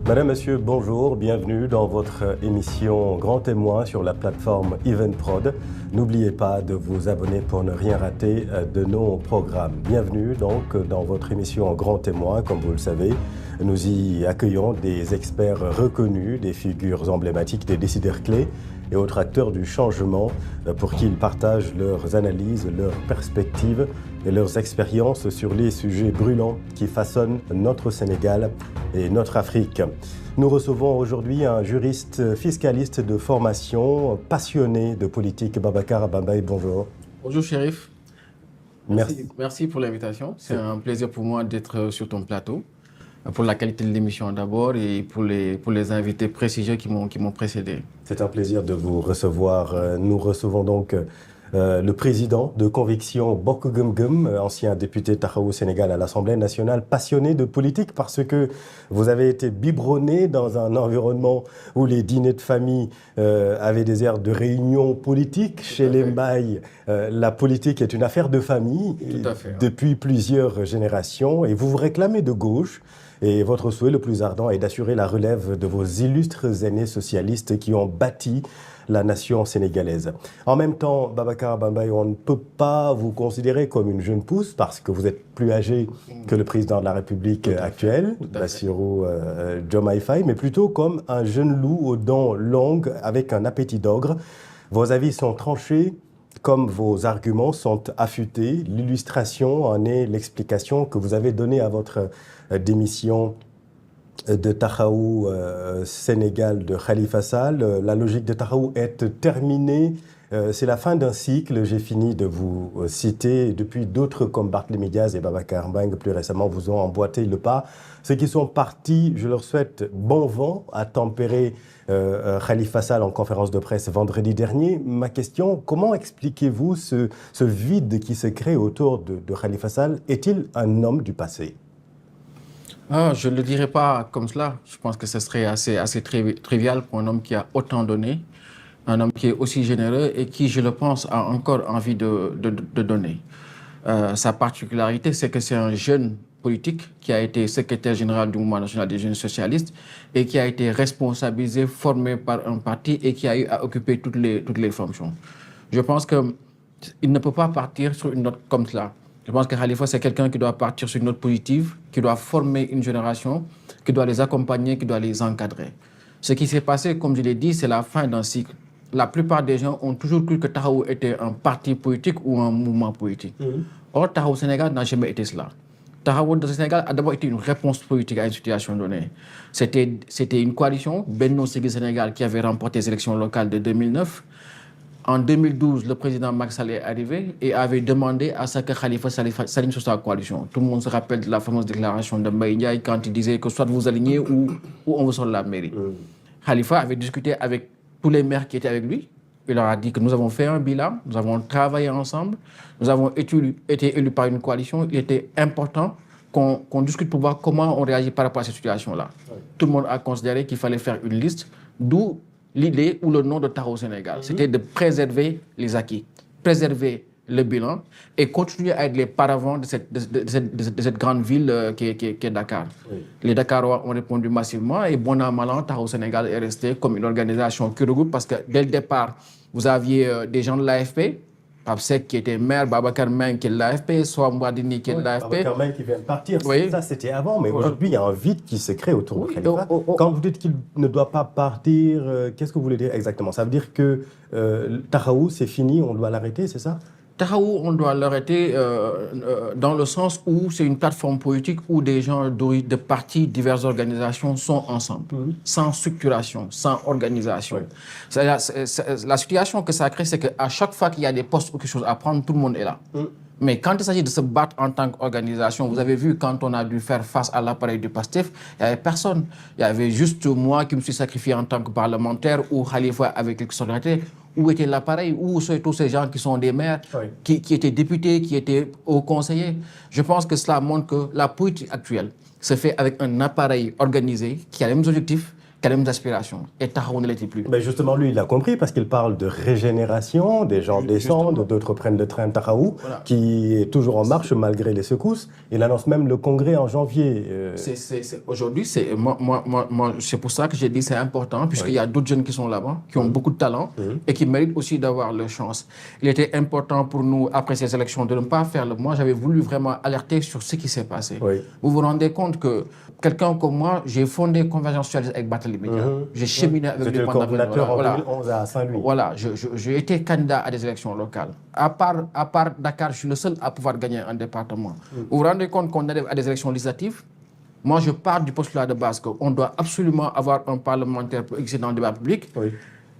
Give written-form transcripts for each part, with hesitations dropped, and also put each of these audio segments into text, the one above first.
Madame, Monsieur, bonjour, bienvenue dans votre émission Grand Témoin sur la plateforme Eventprod. N'oubliez pas de vous abonner pour ne rien rater de nos programmes. Bienvenue donc dans votre émission Grand Témoin, comme vous le savez. Nous y accueillons des experts reconnus, des figures emblématiques, des décideurs clés et autres acteurs du changement pour qu'ils partagent leurs analyses, leurs perspectives et leurs expériences sur les sujets brûlants qui façonnent notre Sénégal et notre Afrique. Nous recevons aujourd'hui un juriste fiscaliste de formation, passionné de politique, Babacar Bambaye. Bonjour. Bonjour Chérif. Merci. Merci pour l'invitation. C'est un plaisir pour moi d'être sur ton plateau. Pour la qualité de l'émission d'abord et pour les invités prestigieux qui m'ont précédé. C'est un plaisir de vous recevoir. Nous recevons donc le président de Conviction Bokk Gëm Gëm, ancien député Taxawu Sénégal à l'Assemblée nationale, passionné de politique parce que vous avez été biberonné dans un environnement où les dîners de famille avaient des airs de réunion politique. Chez les Mbaye, la politique est une affaire de famille depuis plusieurs générations et vous vous réclamez de gauche. Et votre souhait le plus ardent est d'assurer la relève de vos illustres aînés socialistes qui ont bâti la nation sénégalaise. En même temps, Babacar Bambaye, on ne peut pas vous considérer comme une jeune pousse parce que vous êtes plus âgé que le président de la République actuel, Bassirou Diomaye Faye, mais plutôt comme un jeune loup aux dents longues avec un appétit d'ogre. Vos avis sont tranchés, comme vos arguments sont affûtés. L'illustration en est l'explication que vous avez donnée à votre démission de Taxawu Sénégal de Khalifa Sall. La logique de Taxawu est terminée. C'est la fin d'un cycle. J'ai fini de vous citer. Depuis, d'autres comme Barthélémy Diaz et Babacar Mbengue, plus récemment, vous ont emboîté le pas. Ceux qui sont partis, je leur souhaite bon vent à tempérer Khalifa Sall en conférence de presse vendredi dernier. Ma question, comment expliquez-vous ce vide qui se crée autour de Khalifa Sall? Est-il un homme du passé? Je ne le dirais pas comme cela. Je pense que ce serait assez trivial pour un homme qui a autant donné, un homme qui est aussi généreux et qui, je le pense, a encore envie de donner. Sa particularité, c'est que c'est un jeune politique qui a été secrétaire général du Mouvement national des jeunes socialistes et qui a été responsabilisé, formé par un parti et qui a eu à occuper toutes les fonctions. Je pense qu'il ne peut pas partir sur une note comme cela. Je pense que Khalifa, c'est quelqu'un qui doit partir sur une note positive, qui doit former une génération, qui doit les accompagner, qui doit les encadrer. Ce qui s'est passé, comme je l'ai dit, c'est la fin d'un cycle. La plupart des gens ont toujours cru que Taxawu était un parti politique ou un mouvement politique. Or, Taxawu Sénégal n'a jamais été cela. Taxawu Sénégal a d'abord été une réponse politique à une situation donnée. C'était une coalition, Benno Siggil Sénégal, qui avait remporté les élections locales de 2009. En 2012, le président Macky Sall est arrivé et avait demandé à ce que Khalifa s'aligne sur sa coalition. Tout le monde se rappelle de la fameuse déclaration de Mbaye Ndiaye quand il disait que soit vous alignez ou on vous sort de la mairie. Khalifa avait discuté avec tous les maires qui étaient avec lui. Il leur a dit que nous avons fait un bilan, nous avons travaillé ensemble, nous avons été élus par une coalition. Il était important qu'on discute pour voir comment on réagit par rapport à cette situation-là. Tout le monde a considéré qu'il fallait faire une liste, d'où l'idée ou le nom de Taxawu Sénégal. C'était de préserver les acquis, préserver le bilan et continuer à être les paravents de cette grande ville qui est Dakar. Les Dakarois ont répondu massivement et bon an, mal an, Taxawu Sénégal est resté comme une organisation qui regroupe parce que dès le départ, vous aviez des gens de l'AFP, Pape Seck qui était maire, Babacar Mbengue qui est de l'AFP, Soham Wardini qui est de l'AFP. Babacar Mbengue qui vient de partir, ça c'était avant, mais aujourd'hui il y a un vide qui se crée autour de Khalifa. Quand vous dites qu'il ne doit pas partir, qu'est-ce que vous voulez dire exactement? Ça veut dire que Taxawu c'est fini, on doit l'arrêter, c'est ça? Taxawu, on doit l'arrêter dans le sens où c'est une plateforme politique où des gens de partis, diverses organisations sont ensemble, sans structuration, sans organisation. La situation que ça crée, c'est qu'à chaque fois qu'il y a des postes ou quelque chose à prendre, tout le monde est là. Mais quand il s'agit de se battre en tant qu'organisation, vous avez vu quand on a dû faire face à l'appareil du PASTEF, il n'y avait personne. Il y avait juste moi qui me suis sacrifié en tant que parlementaire ou Khalifa avec quelques solidarités. Où était l'appareil? Où sont tous ces gens qui sont des maires, qui étaient députés, qui étaient hauts conseillers? Je pense que cela montre que la politique actuelle se fait avec un appareil organisé qui a les mêmes objectifs, qui a les mêmes aspirations. Et Tahaou ne l'était plus. Mais justement, lui, il a compris parce qu'il parle de régénération, des gens descendent, d'autres prennent le train Tahaou, qui est toujours en marche malgré les secousses. Il annonce même le congrès en janvier. Aujourd'hui, c'est pour ça que j'ai dit que c'est important, puisqu'il y a d'autres jeunes qui sont là-bas, qui ont beaucoup de talent et qui méritent aussi d'avoir leur chance. Il était important pour nous, après ces élections, de ne pas faire le... Moi, j'avais voulu vraiment alerter sur ce qui s'est passé. Vous vous rendez compte que quelqu'un comme moi, j'ai fondé Convergence socialiste avec Barthélémy. J'ai cheminé avec lui pendant 2011 à Saint-Louis. Voilà, j'ai été candidat à des élections locales. À part Dakar, je suis le seul à pouvoir gagner un département. Vous vous rendez compte qu'on arrive à des élections législatives? Moi, je pars du postulat de base qu'on doit absolument avoir un parlementaire pour exister dans le débat public.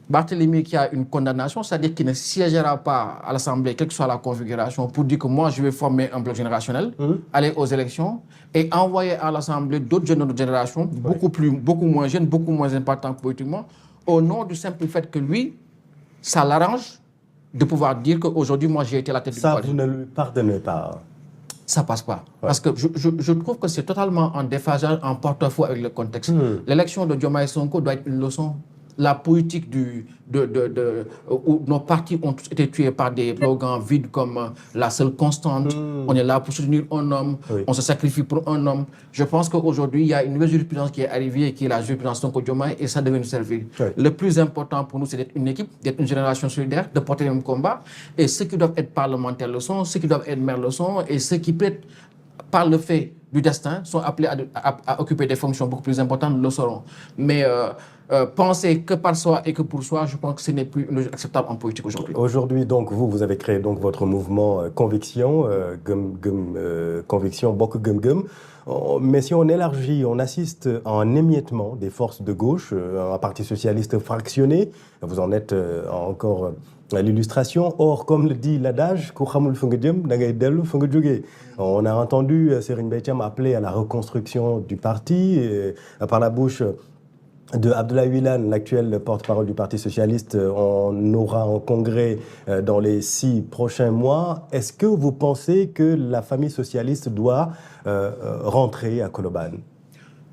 Barthélémy qui a une condamnation, c'est-à-dire qu'il ne siégera pas à l'Assemblée, quelle que soit la configuration, pour dire que moi, je vais former un bloc générationnel, aller aux élections et envoyer à l'Assemblée d'autres jeunes de notre génération, beaucoup moins jeunes, beaucoup moins impactants politiquement, au nom du simple fait que lui, ça l'arrange de pouvoir dire qu'aujourd'hui, moi, j'ai été à la tête du pouvoir. Ça, vous ne lui pardonnez pas? Ça passe pas. Parce que je trouve que c'est totalement en déphasage, en porte-à-faux avec le contexte. L'élection de Diomaye Sonko doit être une leçon. La politique où nos partis ont tous été tués par des slogans vides comme la seule constante, on est là pour soutenir un homme, on se sacrifie pour un homme. Je pense qu'aujourd'hui, il y a une nouvelle jurisprudence qui est arrivée, qui est la jurisprudence Sonko Diomaye, et ça devait nous servir. Le plus important pour nous, c'est d'être une équipe, d'être une génération solidaire, de porter le même combat. Et ceux qui doivent être parlementaires le sont, ceux qui doivent être maires le sont, et ceux qui peut-être par le fait du destin sont appelés à occuper des fonctions beaucoup plus importantes, le seront. Mais penser que par soi et que pour soi, je pense que ce n'est plus acceptable en politique aujourd'hui. Aujourd'hui, donc, vous avez créé donc votre mouvement Conviction, Conviction Bokk Gum Gum. Mais si on élargit, on assiste à un émiettement des forces de gauche, un parti socialiste fractionné. Vous en êtes encore à l'illustration. Or, comme le dit l'adage, on a entendu Serigne Mbaye Thiam appeler à la reconstruction du parti par la bouche de Abdoulaye Wilane, l'actuel porte-parole du Parti socialiste. On aura un congrès dans les 6 prochains mois. Est-ce que vous pensez que la famille socialiste doit rentrer à Colobane?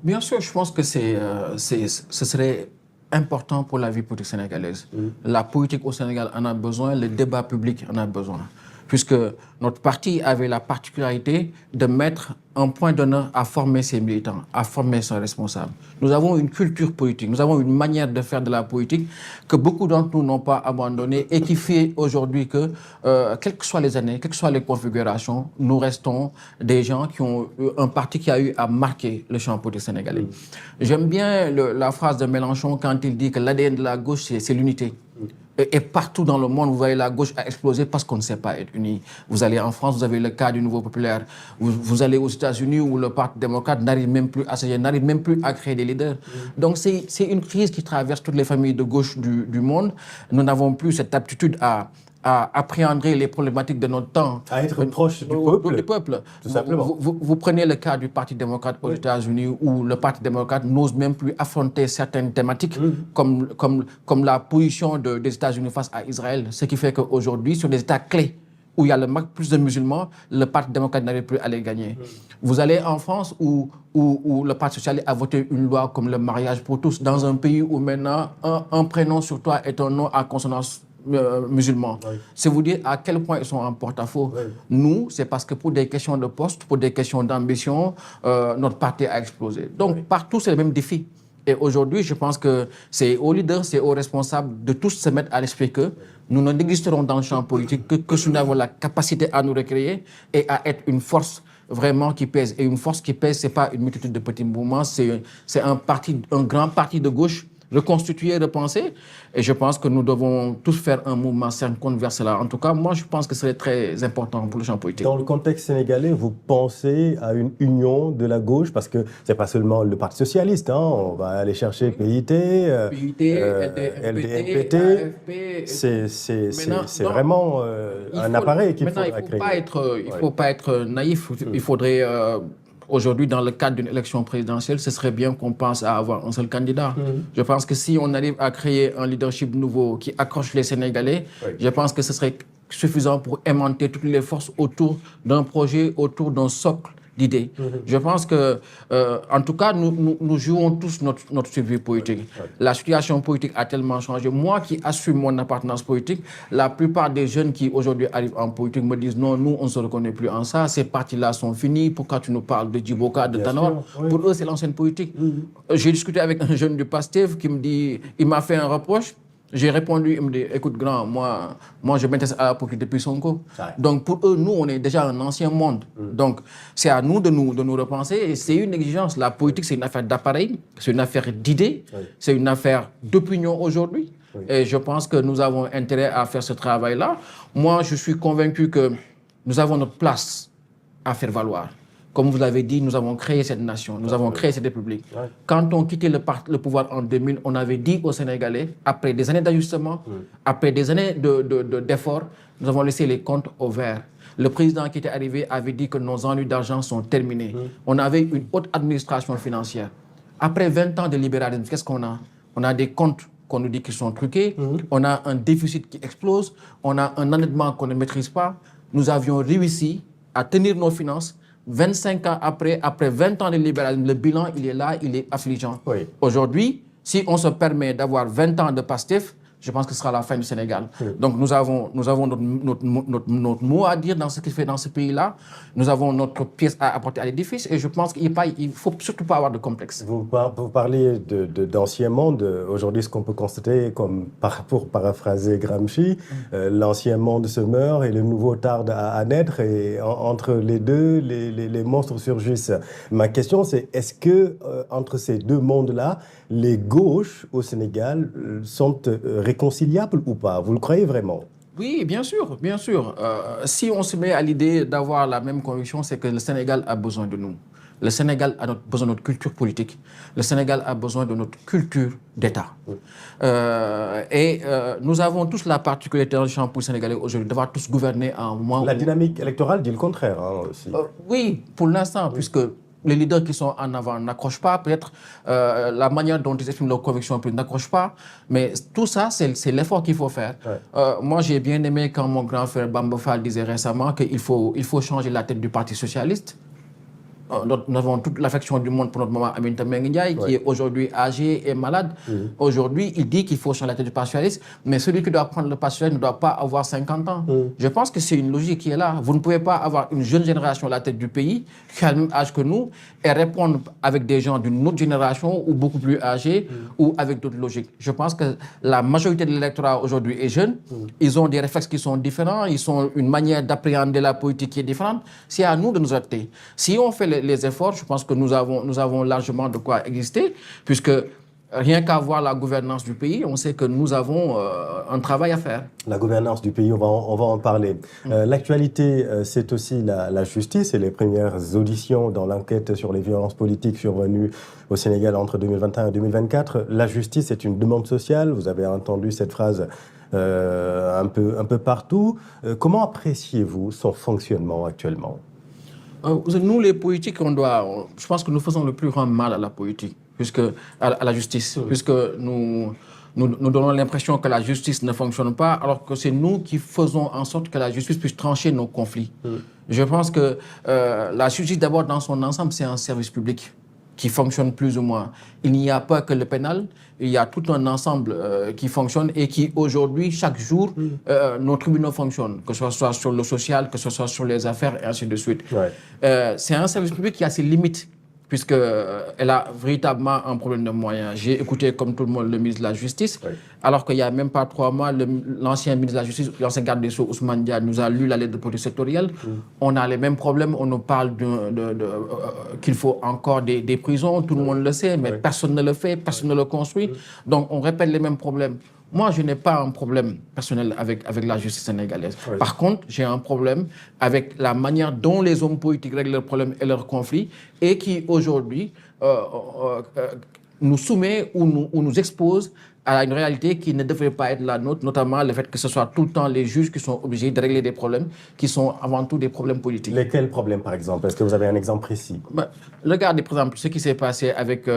Bien sûr, je pense que ce serait important pour la vie politique sénégalaise. La politique au Sénégal en a besoin, le débat public en a besoin. Puisque notre parti avait la particularité de mettre un point d'honneur à former ses militants, à former ses responsables. Nous avons une culture politique, nous avons une manière de faire de la politique que beaucoup d'entre nous n'ont pas abandonnée et qui fait aujourd'hui que, quelles que soient les années, quelles que soient les configurations, nous restons des gens qui ont un parti qui a eu à marquer le champ politique sénégalais. J'aime bien la phrase de Mélenchon quand il dit que l'ADN de la gauche, c'est l'unité. Et partout dans le monde, vous voyez la gauche a explosé parce qu'on ne sait pas être unis. Vous allez en France, vous avez le cas du Nouveau Populaire. Vous allez aux États-Unis où le Parti démocrate n'arrive même plus à s'agir, n'arrive même plus à créer des leaders. Donc c'est une crise qui traverse toutes les familles de gauche du monde. Nous n'avons plus cette aptitude à appréhender les problématiques de notre temps. À être proche du peuple. Tout simplement. Vous prenez le cas du Parti démocrate aux États-Unis où le Parti démocrate n'ose même plus affronter certaines thématiques comme la position des États-Unis face à Israël. Ce qui fait qu'aujourd'hui, sur des États clés où il y a plus de musulmans, le Parti démocrate n'arrive plus à les gagner. Vous allez en France où le Parti socialiste a voté une loi comme le mariage pour tous, dans un pays où maintenant un prénom sur toi est un nom à consonance musulmans. C'est vous dire à quel point ils sont en porte-à-faux. Nous, c'est parce que pour des questions de poste, pour des questions d'ambition, notre parti a explosé. Donc, partout, c'est le même défi. Et aujourd'hui, je pense que c'est aux leaders, c'est aux responsables de tous se mettre à l'esprit que nous n'existerons dans le champ politique que si nous avons la capacité à nous recréer et à être une force vraiment qui pèse. Et une force qui pèse, ce n'est pas une multitude de petits mouvements, c'est un grand parti de gauche reconstituer, repenser. Et je pense que nous devons tous faire un mouvement synchronisé vers cela. En tout cas, moi, je pense que ce serait très important pour le champ politique. Dans le contexte sénégalais, vous pensez à une union de la gauche? Parce que ce n'est pas seulement le Parti socialiste. Hein. On va aller chercher PIT, LDNPT. AFP. C'est vraiment un appareil qu'il faut créer. Il ne faut pas être naïf. Il faudrait... Aujourd'hui, dans le cadre d'une élection présidentielle, ce serait bien qu'on pense à avoir un seul candidat. Je pense que si on arrive à créer un leadership nouveau qui accroche les Sénégalais, je pense que ce serait suffisant pour aimanter toutes les forces autour d'un projet, autour d'un socle d'idées. Je pense que, en tout cas, nous jouons tous notre survie politique. La situation politique a tellement changé. Moi qui assume mon appartenance politique, la plupart des jeunes qui aujourd'hui arrivent en politique me disent non, nous on ne se reconnaît plus en ça, ces partis-là sont finis, pourquoi tu nous parles de Djiboka, de Tanor? Pour eux, c'est l'ancienne politique. J'ai discuté avec un jeune du PASTEF qui me dit, il m'a fait un reproche. J'ai répondu, il me dit, écoute grand, moi je m'intéresse à la politique depuis Sonko. Donc pour eux, nous, on est déjà un ancien monde. Donc c'est à nous de nous repenser et c'est une exigence. La politique, c'est une affaire d'appareil, c'est une affaire d'idées, c'est une affaire d'opinion aujourd'hui. Et je pense que nous avons intérêt à faire ce travail-là. Moi, je suis convaincu que nous avons notre place à faire valoir. Comme vous l'avez dit, nous avons créé cette nation, nous avons créé cette république. Quand on quittait le pouvoir en 2000, on avait dit aux Sénégalais, après des années d'ajustement, après des années d'efforts, nous avons laissé les comptes au vert. Le président qui était arrivé avait dit que nos ennuis d'argent sont terminés. On avait une haute administration financière. Après 20 ans de libéralisme, qu'est-ce qu'on a? On a des comptes qu'on nous dit qu'ils sont truqués, on a un déficit qui explose, on a un endettement qu'on ne maîtrise pas. Nous avions réussi à tenir nos finances. 25 ans après 20 ans de libéralisme, le bilan, il est là, il est affligeant. Aujourd'hui, si on se permet d'avoir 20 ans de PASTEF, je pense que ce sera la fin du Sénégal. Donc nous avons notre mot à dire dans ce qui se fait dans ce pays-là. Nous avons notre pièce à apporter à l'édifice et je pense qu'il ne faut surtout pas avoir de complexe. Vous parlez d'ancien monde. Aujourd'hui, ce qu'on peut constater, pour paraphraser Gramsci, l'ancien monde se meurt et le nouveau tarde à naître et entre les deux, les monstres surgissent. Ma question, c'est est-ce que entre ces deux mondes-là, les gauches au Sénégal sont réconciliables ou pas? Vous le croyez vraiment? Oui, bien sûr, bien sûr. Si on se met à l'idée d'avoir la même conviction, c'est que le Sénégal a besoin de nous. Le Sénégal a besoin de notre culture politique. Le Sénégal a besoin de notre culture d'État. Nous avons tous la particularité dans le champ pour sénégalais aujourd'hui d'avoir tous gouverné à un moment. La dynamique électorale dit le contraire aussi. Oui, pour l'instant, puisque les leaders qui sont en avant n'accrochent pas, peut-être la manière dont ils expriment leurs convictions n'accrochent pas, mais tout ça, c'est l'effort qu'il faut faire. Moi, j'ai bien aimé quand mon grand frère Bamba Fall disait récemment qu'il faut changer la tête du Parti socialiste. Nous avons toute l'affection du monde pour notre maman Aminata Mbengue Ndiaye, qui est aujourd'hui âgée et malade. Aujourd'hui, il dit qu'il faut changer la tête du Parti socialiste, mais celui qui doit prendre le Parti socialiste ne doit pas avoir 50 ans. Je pense que c'est une logique qui est là. Vous ne pouvez pas avoir une jeune génération à la tête du pays, qui a le même âge que nous, et répondre avec des gens d'une autre génération ou beaucoup plus âgés ou avec d'autres logiques. Je pense que la majorité de l'électorat aujourd'hui est jeune. Ils ont des réflexes qui sont différents, ils ont une manière d'appréhender la politique qui est différente. C'est à nous de nous adapter. Si on fait les efforts, je pense que nous avons largement de quoi exister, puisque rien qu'à voir la gouvernance du pays, on sait que nous avons un travail à faire. La gouvernance du pays, on va en parler. L'actualité, c'est aussi la justice et les premières auditions dans l'enquête sur les violences politiques survenues au Sénégal entre 2021 et 2024. La justice est une demande sociale. Vous avez entendu cette phrase un peu partout. Comment appréciez-vous son fonctionnement actuellement? Nous, les politiques, je pense que nous faisons le plus grand mal à la politique, à la justice, puisque nous donnons l'impression que la justice ne fonctionne pas, alors que c'est nous qui faisons en sorte que la justice puisse trancher nos conflits. Je pense que la justice, d'abord, dans son ensemble, c'est un service public qui fonctionne plus ou moins. Il n'y a pas que le pénal, il y a tout un ensemble qui fonctionne et qui, aujourd'hui, chaque jour, nos tribunaux fonctionnent, que ce soit sur le social, que ce soit sur les affaires, et ainsi de suite. C'est un service public qui a ses limites, puisqu'elle a véritablement un problème de moyens. J'ai écouté, comme tout le monde, le ministre de la Justice, alors qu'il n'y a même pas 3 mois, l'ancien ministre de la Justice, l'ancien garde des Sceaux, Ousmane Dia, nous a lu la lettre de politique sectorielle. On a les mêmes problèmes, on nous parle qu'il faut encore des prisons, tout le monde le sait, mais personne ne le fait, personne ne le construit. Donc on répète les mêmes problèmes. Moi, je n'ai pas un problème personnel avec la justice sénégalaise. Par contre, j'ai un problème avec la manière dont les hommes politiques règlent leurs problèmes et leurs conflits et qui, aujourd'hui, nous soumet ou nous expose à une réalité qui ne devrait pas être la nôtre, notamment le fait que ce soit tout le temps les juges qui sont obligés de régler des problèmes qui sont avant tout des problèmes politiques. Lesquels problèmes, par exemple? Est-ce que vous avez un exemple précis? Regardez, par exemple, ce qui s'est passé avec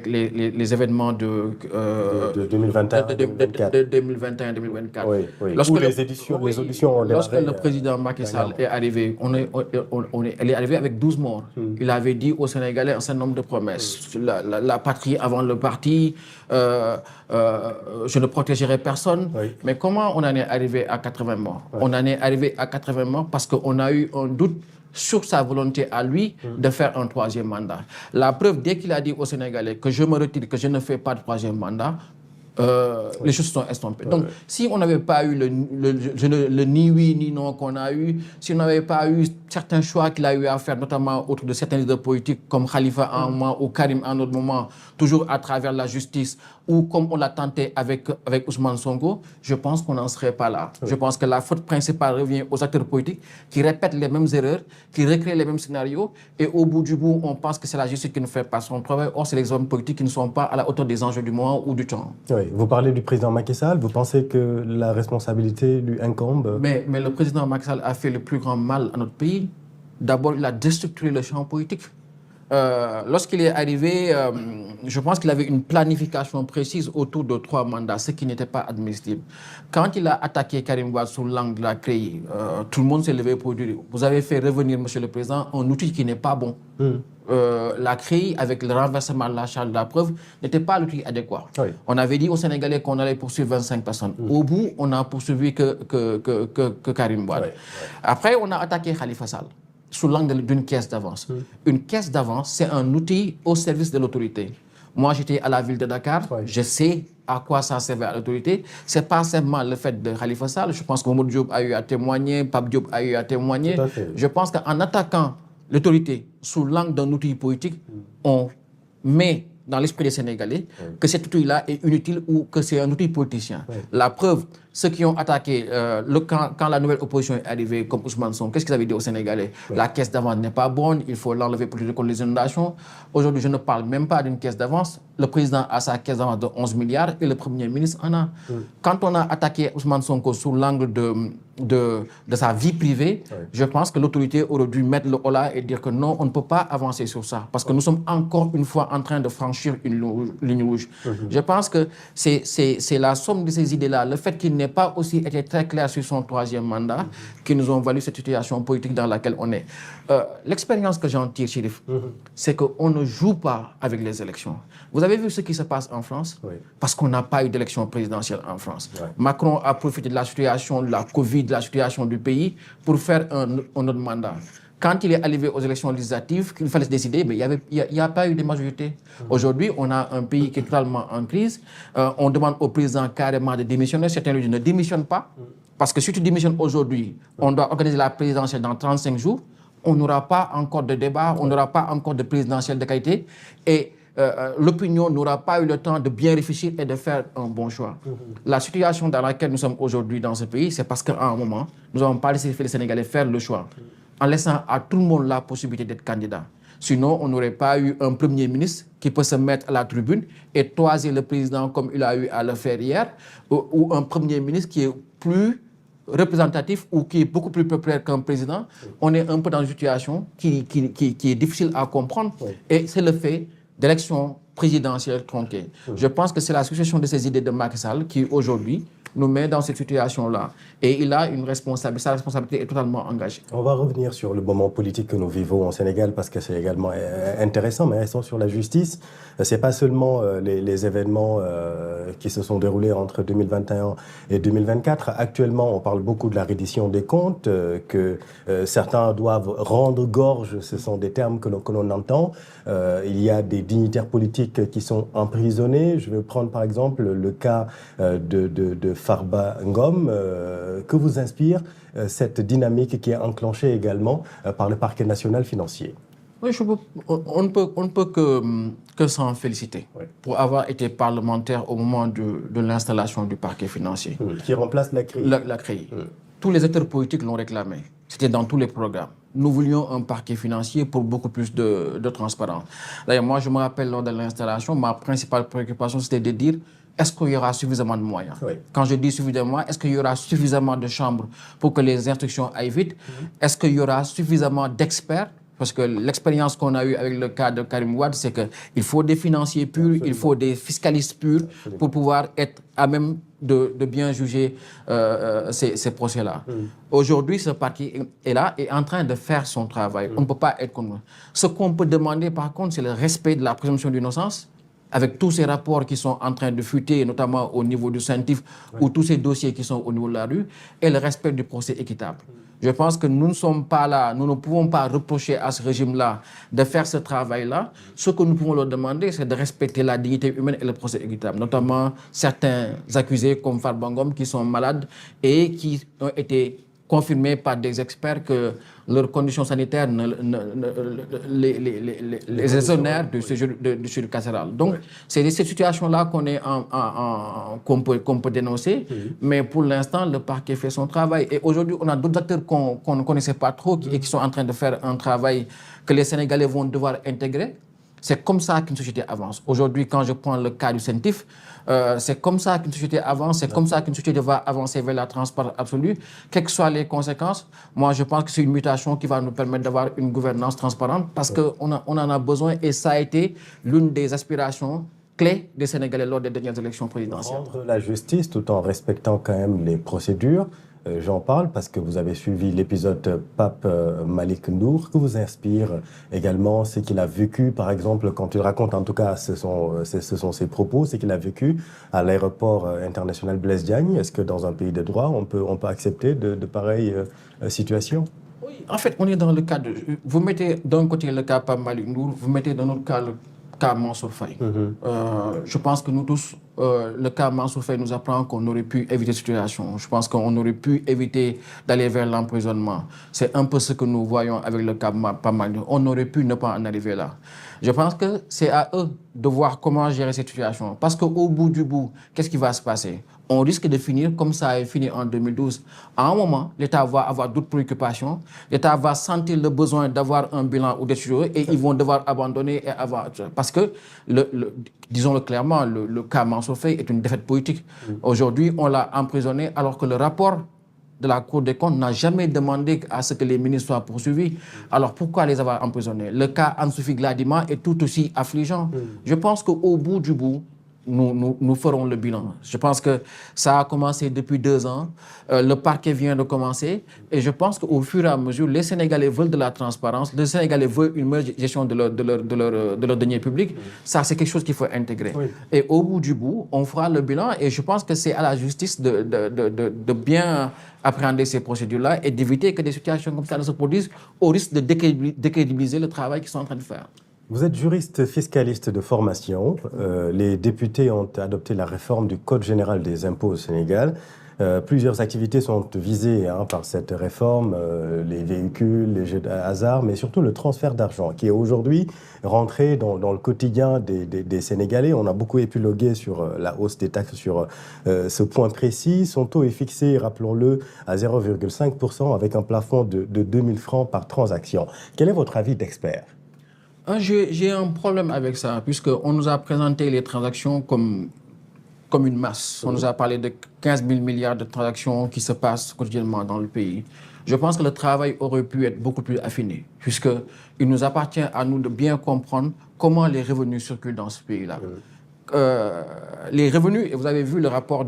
les événements de 2021-2024. Oui, oui. Où les auditions ont démarré. Lorsque le président Macky Sall est arrivé, elle est arrivée avec 12 morts. Il avait dit aux Sénégalais un certain nombre de promesses. La patrie avant le parti, je ne protégerai personne. Oui. Mais comment on en est arrivé à 80 morts? Oui. On en est arrivé à 80 morts parce qu'on a eu un doute sur sa volonté à lui de faire un troisième mandat. La preuve, dès qu'il a dit aux Sénégalais que je me retire, que je ne fais pas de troisième mandat, les choses sont estompées. Donc, si on n'avait pas eu le ni oui ni non qu'on a eu, si on n'avait pas eu certains choix qu'il a eu à faire, notamment autour de certains leaders politiques comme Khalifa à un moment ou Karim à un autre moment, toujours à travers la justice, ou comme on l'a tenté avec Ousmane Sonko, je pense qu'on n'en serait pas là. Oui. Je pense que la faute principale revient aux acteurs politiques qui répètent les mêmes erreurs, qui recréent les mêmes scénarios, et au bout du bout, on pense que c'est la justice qui ne fait pas son travail. Or, c'est les hommes politiques qui ne sont pas à la hauteur des enjeux du moment ou du temps. Oui. Vous parlez du président Macky Sall, vous pensez que la responsabilité lui incombe? Mais le président Macky Sall a fait le plus grand mal à notre pays. D'abord, il a déstructuré le champ politique. Lorsqu'il est arrivé, je pense qu'il avait une planification précise autour de 3 mandats, ce qui n'était pas admissible. Quand il a attaqué Karim Wade sous l'angle de la CREI, tout le monde s'est levé pour dire « Vous avez fait revenir, Monsieur le Président, un outil qui n'est pas bon. La CREI, avec le renversement de la charge de la preuve, n'était pas l'outil adéquat. Oui. On avait dit aux Sénégalais qu'on allait poursuivre 25 personnes. Au bout, on n'a poursuivi que Karim Wade. Après, on a attaqué Khalifa Sall sous l'angle d'une caisse d'avance. Une caisse d'avance, c'est un outil au service de l'autorité. Moi, j'étais à la ville de Dakar, je sais à quoi ça servait à l'autorité. Ce n'est pas simplement le fait de Khalifa Sall. Je pense que Mamadou Diop a eu à témoigner, Pape Diop a eu à témoigner. Je pense qu'en attaquant l'autorité sous l'angle d'un outil politique, on met dans l'esprit des Sénégalais que cet outil-là est inutile ou que c'est un outil politicien. La preuve, ceux qui ont attaqué quand la nouvelle opposition est arrivée, comme Ousmane Sonko, qu'est-ce qu'ils avaient dit aux Sénégalais? La caisse d'avance n'est pas bonne, il faut l'enlever pour lutter contre les inondations. Aujourd'hui, je ne parle même pas d'une caisse d'avance. Le président a sa caisse d'avance de 11 milliards et le Premier ministre en a. Quand on a attaqué Ousmane Sonko sous l'angle de sa vie privée, je pense que l'autorité aurait dû mettre le holà et dire que non, on ne peut pas avancer sur ça. Parce que nous sommes encore une fois en train de franchir une ligne rouge. Je pense que c'est la somme de ces idées-là, le fait qu'il n'ait pas aussi été très clair sur son troisième mandat, qui nous ont valu cette situation politique dans laquelle on est. L'expérience que j'en tire, Chérif, c'est qu'on ne joue pas avec les élections. Vous avez vu ce qui se passe en France? Parce qu'on n'a pas eu d'élection présidentielle en France. Macron a profité de la situation de la Covid, de la situation du pays, pour faire un autre mandat. Quand il est arrivé aux élections législatives, qu'il fallait se décider, mais il n'y a pas eu de majorité. Aujourd'hui, on a un pays qui est totalement en crise. On demande au président carrément de démissionner. Certains lui disent ne démissionne pas. Parce que si tu démissionnes aujourd'hui, on doit organiser la présidentielle dans 35 jours. On n'aura pas encore de débat, on n'aura pas encore de présidentielle de qualité. Et l'opinion n'aura pas eu le temps de bien réfléchir et de faire un bon choix. La situation dans laquelle nous sommes aujourd'hui dans ce pays, c'est parce qu'à un moment, nous n'avons pas laissé les Sénégalais faire le choix, en laissant à tout le monde la possibilité d'être candidat. Sinon, on n'aurait pas eu un Premier ministre qui peut se mettre à la tribune et toiser le président comme il a eu à le faire hier, ou un Premier ministre qui est plus représentatif ou qui est beaucoup plus populaire qu'un président. On est un peu dans une situation qui est difficile à comprendre. Et c'est le fait d'élections présidentielles tronquées. Je pense que c'est la succession de ces idées de Macky Sall qui, aujourd'hui, nous met dans cette situation-là. Et il a une responsabilité, sa responsabilité est totalement engagée. On va revenir sur le moment politique que nous vivons au Sénégal parce que c'est également intéressant, mais restons sur la justice. C'est pas seulement les événements qui se sont déroulés entre 2021 et 2024. Actuellement, on parle beaucoup de la reddition des comptes, que certains doivent rendre gorge, ce sont des termes que l'on entend. Il y a des dignitaires politiques qui sont emprisonnés. Je vais prendre par exemple le cas de Farba Ngom. Que vous inspire cette dynamique qui est enclenchée également par le parquet national financier? Oui, on ne peut que s'en féliciter pour avoir été parlementaire au moment de l'installation du parquet financier. Qui remplace la CREI. La CREI. Tous les acteurs politiques l'ont réclamé. C'était dans tous les programmes. Nous voulions un parquet financier pour beaucoup plus de transparence. D'ailleurs, moi, je me rappelle lors de l'installation, ma principale préoccupation, c'était de dire est-ce qu'il y aura suffisamment de moyens? Oui. Quand je dis suffisamment, est-ce qu'il y aura suffisamment de chambres pour que les instructions aillent vite? Est-ce qu'il y aura suffisamment d'experts? Parce que l'expérience qu'on a eue avec le cas de Karim Wade, c'est qu'il faut des financiers purs, il faut des fiscalistes purs pour pouvoir être à même de bien juger ces procès-là. Aujourd'hui, ce parti est là et en train de faire son travail. On ne peut pas être contre. Ce qu'on peut demander, par contre, c'est le respect de la présomption d'innocence, avec tous ces rapports qui sont en train de fuiter, notamment au niveau du CENTIF, ou tous ces dossiers qui sont au niveau de la rue, et le respect du procès équitable. Je pense que nous ne sommes pas là, nous ne pouvons pas reprocher à ce régime-là de faire ce travail-là. Ce que nous pouvons leur demander, c'est de respecter la dignité humaine et le procès équitable, notamment certains accusés comme Farba Ngom qui sont malades et qui ont été confirmés par des experts que leurs conditions sanitaires les exonèrent du séjour carcéral. Donc, c'est ces situations-là qu'on peut dénoncer, mais pour l'instant, le parquet fait son travail. Et aujourd'hui, on a d'autres acteurs qu'on ne connaissait pas trop et qui sont en train de faire un travail que les Sénégalais vont devoir intégrer. C'est comme ça qu'une société avance. Aujourd'hui, quand je prends le cas du CENTIF, c'est comme ça qu'une société avance, c'est comme ça qu'une société va avancer vers la transparence absolue. Quelles que soient les conséquences, moi je pense que c'est une mutation qui va nous permettre d'avoir une gouvernance transparente parce qu'on en a besoin et ça a été l'une des aspirations clés des Sénégalais lors des dernières élections présidentielles. Rendre la justice tout en respectant quand même les procédures. J'en parle parce que vous avez suivi l'épisode Pape Malick Ndour. Que vous inspire également ce qu'il a vécu, par exemple, quand il raconte, en tout cas, ce sont ses propos, ce qu'il a vécu à l'aéroport international Blaise Diagne. Est-ce que dans un pays de droit, on peut accepter de pareilles situations? Oui, en fait, on est dans le cas de... Vous mettez d'un côté le cas Pape Malick Ndour, vous mettez d'un autre cas le cas Mansour Faye. Je pense que nous tous, le cas Mansour Faye nous apprend qu'on aurait pu éviter cette situation. Je pense qu'on aurait pu éviter d'aller vers l'emprisonnement. C'est un peu ce que nous voyons avec le cas Pape Malick Ndour. On aurait pu ne pas en arriver là. Je pense que c'est à eux de voir comment gérer cette situation. Parce qu'au bout du bout, qu'est-ce qui va se passer? On risque de finir comme ça a fini en 2012. À un moment, l'État va avoir d'autres préoccupations. L'État va sentir le besoin d'avoir un bilan ou des choses et ils vont devoir abandonner et avoir... Parce que, disons-le clairement, le cas Mansour Faye est une défaite politique. Aujourd'hui, on l'a emprisonné alors que le rapport de la Cour des comptes n'a jamais demandé à ce que les ministres soient poursuivis. Alors pourquoi les avoir emprisonnés? Le cas Anne-Sophie Gladima est tout aussi affligeant. Je pense qu'au bout du bout, nous ferons le bilan. Je pense que ça a commencé depuis 2 ans. Le parquet vient de commencer. Et je pense qu'au fur et à mesure, les Sénégalais veulent de la transparence. Les Sénégalais veulent une meilleure gestion de leur deniers publics. Ça, c'est quelque chose qu'il faut intégrer. Oui. Et au bout du bout, on fera le bilan. Et je pense que c'est à la justice de bien appréhender ces procédures-là et d'éviter que des situations comme ça ne se produisent au risque de décrédibiliser le travail qu'ils sont en train de faire. Vous êtes juriste fiscaliste de formation. Les députés ont adopté la réforme du Code général des impôts au Sénégal. Plusieurs activités sont visées par cette réforme, les véhicules, les jeux de hasard, mais surtout le transfert d'argent qui est aujourd'hui rentré dans le quotidien des Sénégalais. On a beaucoup épilogué sur la hausse des taxes sur ce point précis. Son taux est fixé, rappelons-le, à 0,5% avec un plafond de 2 000 francs par transaction. Quel est votre avis d'expert? J'ai un problème avec ça, puisqu'on nous a présenté les transactions comme une masse. On nous a parlé de 15 000 milliards de transactions qui se passent quotidiennement dans le pays. Je pense que le travail aurait pu être beaucoup plus affiné, puisqu'il nous appartient à nous de bien comprendre comment les revenus circulent dans ce pays-là. Les revenus, et vous avez vu le rapport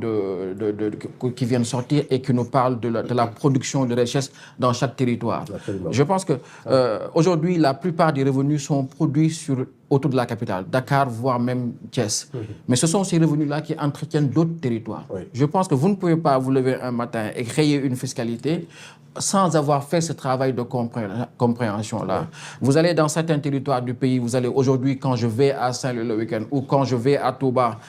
qui vient de sortir et qui nous parle de la production de richesse dans chaque territoire. Absolument. Je pense que aujourd'hui, la plupart des revenus sont produits autour de la capitale, Dakar, voire même Thiès. Mais ce sont ces revenus-là qui entretiennent d'autres territoires. Je pense que vous ne pouvez pas vous lever un matin et créer une fiscalité sans avoir fait ce travail de compréhension-là. Vous allez dans certains territoires du pays, vous allez aujourd'hui, quand je vais à Saint-Louis le week-end, ou quand je vais à Touba,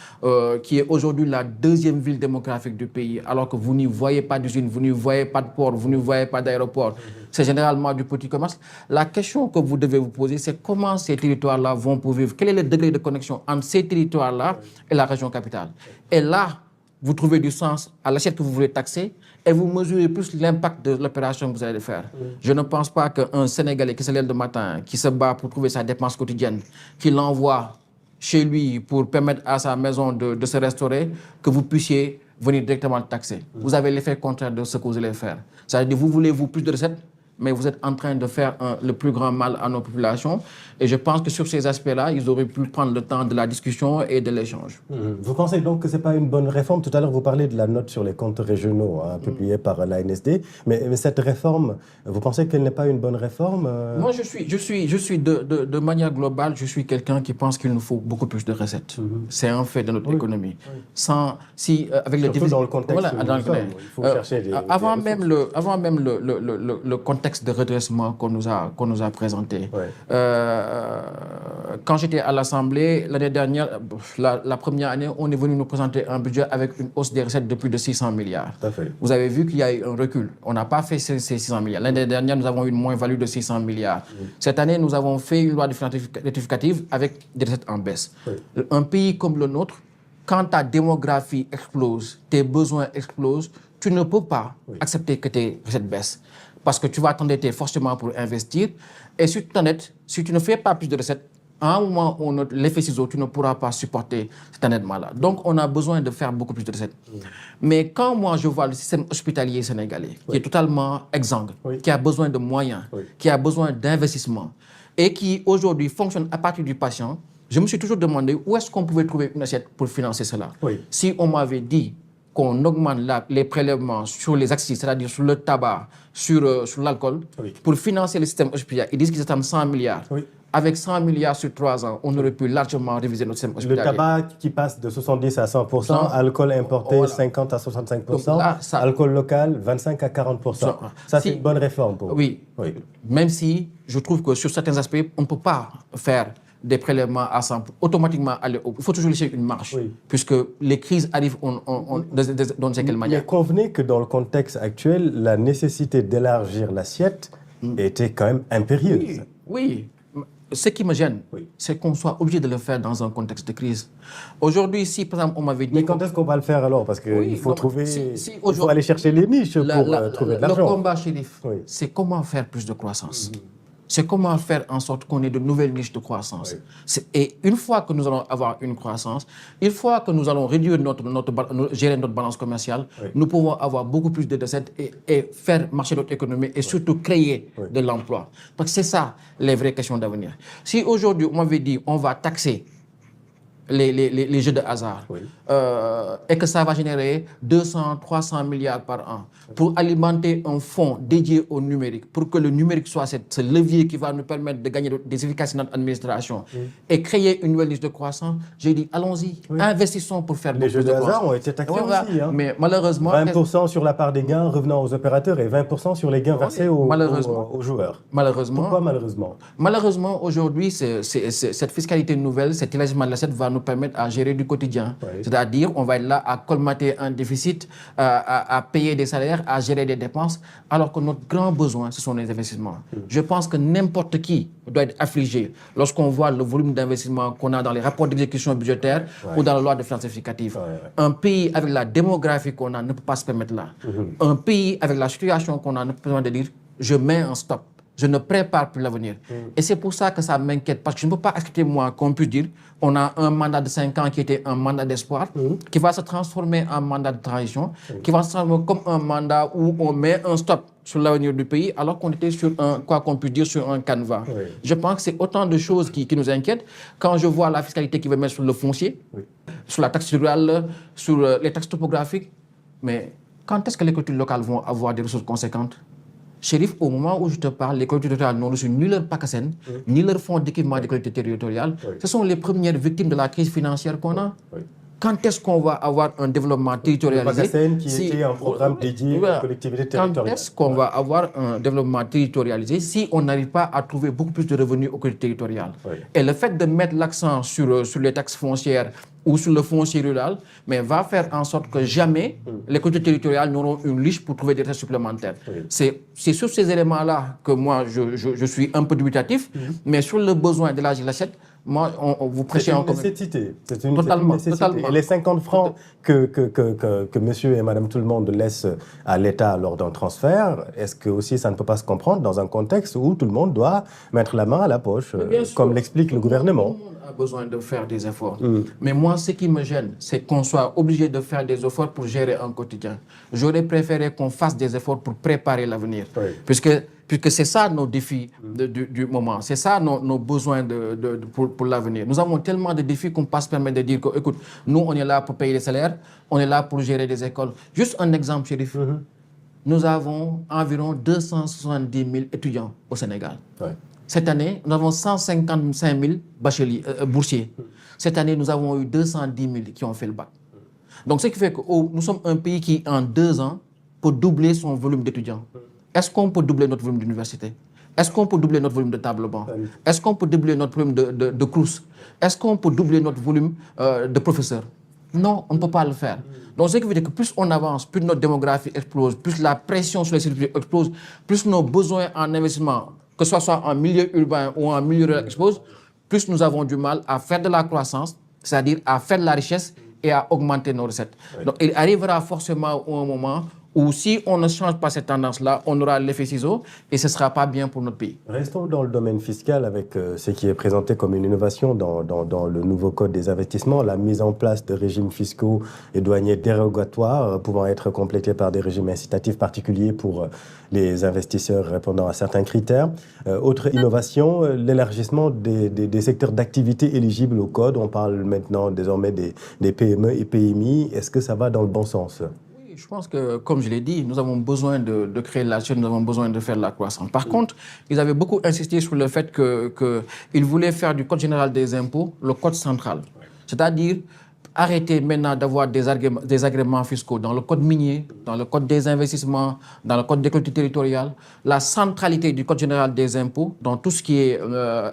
qui est aujourd'hui la 2e ville démographique du pays, alors que vous n'y voyez pas d'usine, vous n'y voyez pas de port, vous n'y voyez pas d'aéroport, c'est généralement du petit commerce. La question que vous devez vous poser, c'est comment ces territoires-là vont pouvoir vivre? Quel est le degré de connexion entre ces territoires-là et la région capitale? Et là, vous trouvez du sens à l'assiette que vous voulez taxer et vous mesurez plus l'impact de l'opération que vous allez faire. Je ne pense pas qu'un Sénégalais qui se lève le matin, qui se bat pour trouver sa dépense quotidienne, qui l'envoie chez lui pour permettre à sa maison de se restaurer, que vous puissiez venir directement le taxer. Vous avez l'effet contraire de ce que vous allez faire. C'est-à-dire vous voulez plus de recettes, mais vous êtes en train de faire le plus grand mal à nos populations. Et je pense que sur ces aspects-là, ils auraient pu prendre le temps de la discussion et de l'échange. Vous pensez donc que ce n'est pas une bonne réforme? Tout à l'heure, vous parlez de la note sur les comptes régionaux publiée par l'ANSD. Mais cette réforme, vous pensez qu'elle n'est pas une bonne réforme? Moi, je suis de manière globale, je suis quelqu'un qui pense qu'il nous faut beaucoup plus de recettes. C'est un fait de notre économie. Avec le déficit, dans le contexte il faut chercher avant même le contexte de redressement qu'on nous a présenté. Quand j'étais à l'Assemblée, l'année dernière, la première année, on est venu nous présenter un budget avec une hausse des recettes de plus de 600 milliards. Vous avez vu qu'il y a eu un recul. On n'a pas fait ces 600 milliards. L'année dernière, nous avons eu une moins-value de 600 milliards. Cette année, nous avons fait une loi de finances rectificative avec des recettes en baisse. Un pays comme le nôtre, quand ta démographie explose, tes besoins explosent, tu ne peux pas accepter que tes recettes baissent. Parce que tu vas t'endetter forcément pour investir. Et si tu t'endettes, si tu ne fais pas plus de recettes, à un moment où l'effet ciseau, tu ne pourras pas supporter cet endettement-là. Donc, on a besoin de faire beaucoup plus de recettes. Mais quand moi, je vois le système hospitalier sénégalais, qui est totalement exsangue, qui a besoin de moyens, qui a besoin d'investissement, et qui aujourd'hui fonctionne à partir du patient, je me suis toujours demandé où est-ce qu'on pouvait trouver une assiette pour financer cela. Si on m'avait dit qu'on augmente les prélèvements sur les actifs, c'est-à-dire sur le tabac, sur l'alcool, pour financer le système hospitalier, ils disent qu'ils attendent 100 milliards. Avec 100 milliards sur 3 ans, on aurait pu largement réviser notre système hospitalier. Le tabac qui passe de 70 à 100%, alcool importé 50 à 65%, là, alcool local 25 à 40%. Ça, c'est une bonne réforme pour vous. Oui. Même si je trouve que sur certains aspects, on ne peut pas faire des prélèvements à 100, automatiquement aller au... Il faut toujours laisser une marche, puisque les crises arrivent dans quelle manière. Mais convenez que dans le contexte actuel, la nécessité d'élargir l'assiette était quand même impérieuse. Oui. Ce qui me gêne, c'est qu'on soit obligé de le faire dans un contexte de crise. Aujourd'hui, si par exemple on m'avait dit... Mais quand est-ce qu'on va le faire alors? Parce qu'il faut il faut aller chercher les niches pour trouver de l'argent. Le combat, Chérif, c'est comment faire plus de croissance. C'est comment faire en sorte qu'on ait de nouvelles niches de croissance. Et une fois que nous allons avoir une croissance, une fois que nous allons réduire gérer notre balance commerciale, nous pouvons avoir beaucoup plus de recettes et faire marcher notre économie et surtout créer de l'emploi. Parce que c'est ça les vraies questions d'avenir. Si aujourd'hui on m'avait dit on va taxer les jeux de hasard et que ça va générer 200, 300 milliards par an pour alimenter un fonds dédié au numérique, pour que le numérique soit ce levier qui va nous permettre de gagner des efficacités dans notre administration et créer une nouvelle niche de croissance, j'ai dit allons-y, investissons pour faire les jeux de hasard ont été taxés aussi. Mais malheureusement... 20% sur la part des gains revenant aux opérateurs et 20% sur les gains versés aux joueurs. Malheureusement. Pourquoi malheureusement? Malheureusement, aujourd'hui, cette fiscalité nouvelle, cet élargissement de l'assiette va nous permettre à gérer du quotidien. C'est-à-dire, on va être là à colmater un déficit, à payer des salaires, à gérer des dépenses, alors que notre grand besoin, ce sont les investissements. Je pense que n'importe qui doit être affligé lorsqu'on voit le volume d'investissement qu'on a dans les rapports d'exécution budgétaire ou dans la loi de finances rectificative. Un pays avec la démographie qu'on a ne peut pas se permettre là. Un pays avec la situation qu'on a ne peut pas de dire je mets un stop. Je ne prépare plus l'avenir. Et c'est pour ça que ça m'inquiète, parce que je ne peux pas accepter, moi, qu'on puisse dire on a un mandat de 5 ans qui était un mandat d'espoir, qui va se transformer en mandat de transition, qui va se transformer comme un mandat où on met un stop sur l'avenir du pays, alors qu'on était sur quoi qu'on puisse dire, sur un canevas. Je pense que c'est autant de choses qui nous inquiètent. Quand je vois la fiscalité qui va mettre sur le foncier, sur la taxe rurale, sur les taxes topographiques, mais quand est-ce que les collectivités locales vont avoir des ressources conséquentes? Chérif, au moment où je te parle, les collectivités territoriales n'ont reçu ni leur PACASEN, ni leur fonds d'équipement des collectivités territoriales. Ce sont les premières victimes de la crise financière qu'on a. Quand est-ce qu'on va avoir un développement territorialisé? Le PACASEN qui était un programme dédié aux collectivités territoriales. Quand est-ce qu'on va avoir un développement territorialisé si on n'arrive pas à trouver beaucoup plus de revenus aux collectivités territoriales? Et le fait de mettre l'accent sur les taxes foncières ou sur le foncier rural, mais va faire en sorte que jamais les collectivités territoriales n'auront une niche pour trouver des recettes supplémentaires. C'est sur ces éléments-là que moi, je suis un peu dubitatif, mais sur le besoin d'élargir l'assiette, moi, vous prêchez encore... C'est une nécessité. C'est une nécessité. Totalement. Et les 50 francs que monsieur et madame tout le monde laissent à l'État lors d'un transfert, est-ce que aussi ça ne peut pas se comprendre dans un contexte où tout le monde doit mettre la main à la poche, comme l'explique le gouvernement? Tout le monde a besoin de faire des efforts. Mais moi, ce qui me gêne, c'est qu'on soit obligé de faire des efforts pour gérer un quotidien. J'aurais préféré qu'on fasse des efforts pour préparer l'avenir. Oui. Puisque c'est ça nos défis du moment, c'est ça nos besoins pour l'avenir. Nous avons tellement de défis qu'on ne peut pas se permettre de dire que, écoute, nous, on est là pour payer les salaires, on est là pour gérer des écoles. Juste un exemple, Chérif. Nous avons environ 270 000 étudiants au Sénégal. Ouais. Cette année, nous avons 155 000 bacheliers, boursiers. Cette année, nous avons eu 210 000 qui ont fait le bac. Donc, ce qui fait que nous sommes un pays qui, en 2 ans, peut doubler son volume d'étudiants. Est-ce qu'on peut doubler notre volume d'université? Est-ce qu'on peut doubler notre volume de table-banc? Est-ce qu'on peut doubler notre volume de crous? Est-ce qu'on peut doubler notre volume de professeurs? Non, on ne peut pas le faire. Donc, ce qui veut dire que plus on avance, plus notre démographie explose, plus la pression sur les services explose, plus nos besoins en investissement, que ce soit en milieu urbain ou en milieu rural, explosent, plus nous avons du mal à faire de la croissance, c'est-à-dire à faire de la richesse et à augmenter nos recettes. Oui. Donc, il arrivera forcément un moment où si on ne change pas cette tendance-là, on aura l'effet ciseau et ce ne sera pas bien pour notre pays. Restons dans le domaine fiscal avec ce qui est présenté comme une innovation dans le nouveau code des investissements, la mise en place de régimes fiscaux et douaniers dérogatoires pouvant être complétés par des régimes incitatifs particuliers pour les investisseurs répondant à certains critères. Autre innovation, l'élargissement des secteurs d'activité éligibles au code. On parle maintenant désormais des PME et PMI. Est-ce que ça va dans le bon sens ? Je pense que, comme je l'ai dit, nous avons besoin de créer la chaîne, nous avons besoin de faire de la croissance. Par contre, ils avaient beaucoup insisté sur le fait qu'ils voulaient faire du Code général des impôts le Code central. C'est-à-dire arrêter maintenant d'avoir des agréments fiscaux dans le Code minier, dans le Code des investissements, dans le Code des collectivités territoriales, la centralité du Code général des impôts dans tout ce qui est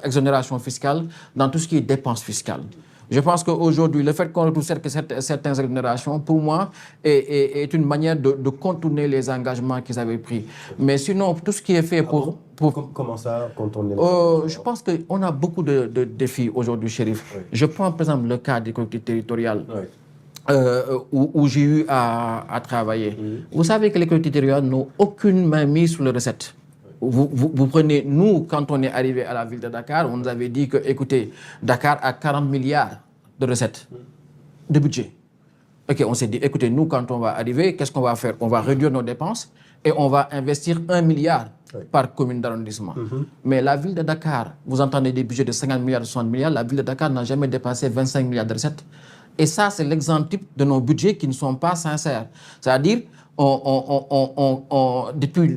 exonération fiscale, dans tout ce qui est dépenses fiscales. Je pense qu'aujourd'hui, le fait qu'on retrouve certaines exonérations, pour moi, est une manière de contourner les engagements qu'ils avaient pris. Mais sinon, tout ce qui est fait pour... Comment ça, contourner je pense qu'on a beaucoup de défis aujourd'hui, Chérif. Oui. Je prends par exemple le cas des collectivités territoriales. Oui. Où j'ai eu à travailler. Oui. Vous savez que les collectivités territoriales n'ont aucune main mise sur les recettes. Vous prenez, nous, quand on est arrivé à la ville de Dakar, on nous avait dit que, écoutez, Dakar a 40 milliards de recettes, de budget. OK, on s'est dit, écoutez, nous, quand on va arriver, qu'est-ce qu'on va faire? On va réduire nos dépenses et on va investir 1 milliard par commune d'arrondissement. Mais la ville de Dakar, vous entendez des budgets de 50 milliards, de 60 milliards, la ville de Dakar n'a jamais dépassé 25 milliards de recettes. Et ça, c'est l'exemple type de nos budgets qui ne sont pas sincères. C'est-à-dire,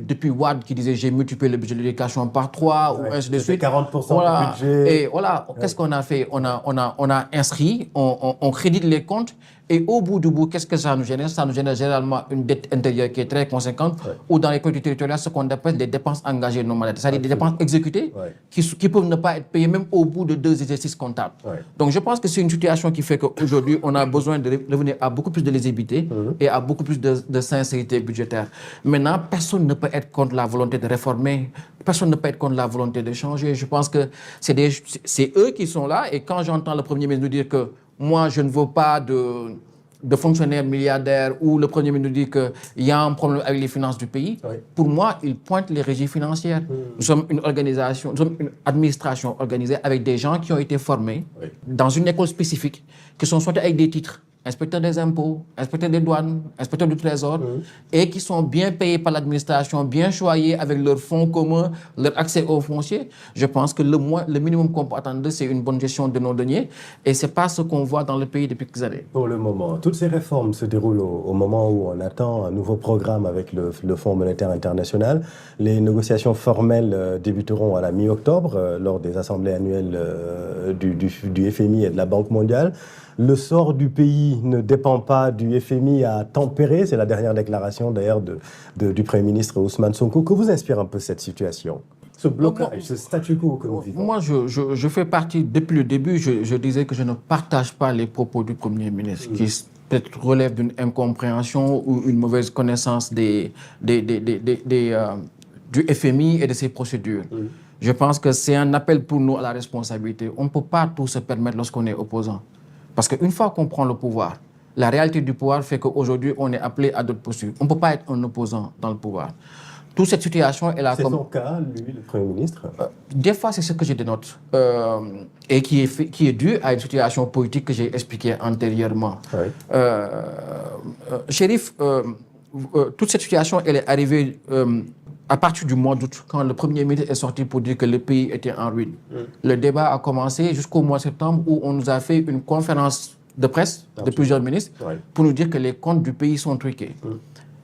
depuis Wad qui disait j'ai multiplié le budget de l'éducation par 3 ou ainsi de suite. 40% voilà. du budget. Et voilà, qu'est-ce qu'on a fait? On a inscrit, on crédite les comptes et au bout du bout, qu'est-ce que ça nous génère? Ça nous génère généralement une dette intérieure qui est très conséquente ou dans les collectivités territoriales, ce qu'on appelle des dépenses engagées non monétaires, c'est-à-dire des dépenses exécutées qui peuvent ne pas être payées même au bout de 2 exercices comptables. Donc je pense que c'est une situation qui fait qu'aujourd'hui, on a besoin de revenir à beaucoup plus de lisibilité et à beaucoup plus de sincérité budgétaire. Maintenant, personne ne peut être contre la volonté de réformer, personne ne peut être contre la volonté de changer. Je pense que c'est eux qui sont là et quand j'entends le Premier ministre nous dire que moi, je ne veux pas de fonctionnaires milliardaires ou le Premier ministre nous dit qu'il y a un problème avec les finances du pays. Pour moi, il pointe les régies financières. Nous sommes une organisation, nous sommes une administration organisée avec des gens qui ont été formés dans une école spécifique, qui sont sortis avec des titres. Inspecteurs des impôts, inspecteurs des douanes, inspecteurs du trésor, et qui sont bien payés par l'administration, bien choyés avec leurs fonds communs, leur accès aux fonciers. Je pense que le minimum qu'on peut attendre, c'est une bonne gestion de nos deniers, et ce n'est pas ce qu'on voit dans le pays depuis quelques années. Pour le moment, toutes ces réformes se déroulent au moment où on attend un nouveau programme avec le Fonds monétaire international. Les négociations formelles débuteront à la mi-octobre, lors des assemblées annuelles du FMI et de la Banque mondiale. Le sort du pays ne dépend pas du FMI à tempérer. C'est la dernière déclaration d'ailleurs du Premier ministre Ousmane Sonko. Que vous inspire un peu cette situation, ce blocage, ce statu quo que nous vivons? Moi, je fais partie, depuis le début, je disais que je ne partage pas les propos du Premier ministre qui peut-être relèvent d'une incompréhension ou une mauvaise connaissance du FMI et de ses procédures. Je pense que c'est un appel pour nous à la responsabilité. On ne peut pas tout se permettre lorsqu'on est opposant. Parce qu'une fois qu'on prend le pouvoir, la réalité du pouvoir fait qu'aujourd'hui, on est appelé à d'autres postures. On ne peut pas être un opposant dans le pouvoir. Toute cette situation est là comme... C'est son cas, lui, le Premier ministre des fois, c'est ce que je dénote. Et qui est dû à une situation politique que j'ai expliquée antérieurement. Oui. Chérif, toute cette situation, elle est arrivée à partir du mois d'août, quand le Premier ministre est sorti pour dire que le pays était en ruine. Le débat a commencé jusqu'au mois de septembre où on nous a fait une conférence de presse de plusieurs ministres pour nous dire que les comptes du pays sont truqués.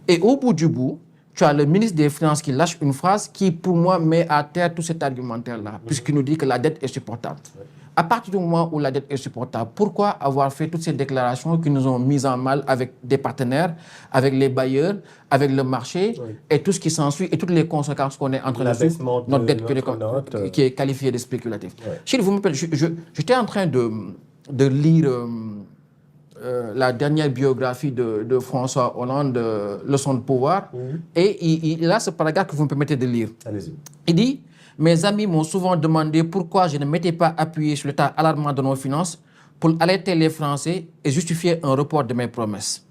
Et au bout du bout, tu as le ministre des Finances qui lâche une phrase qui, pour moi, met à terre tout cet argumentaire-là, puisqu'il nous dit que la dette est supportable. À partir du moment où la dette est supportable, pourquoi avoir fait toutes ces déclarations qui nous ont mis en mal avec des partenaires, avec les bailleurs, avec le marché et tout ce qui s'ensuit et toutes les conséquences qu'on est en train de subir, notre dette qui est qualifiée de spéculative. Chine, vous me permettez, j'étais en train de lire la dernière biographie de François Hollande, Leçon de pouvoir, et il a ce paragraphe que vous me permettez de lire. Allez-y. Il dit: mes amis m'ont souvent demandé pourquoi je ne m'étais pas appuyé sur l'état alarmant de nos finances pour alerter les Français et justifier un report de mes promesses.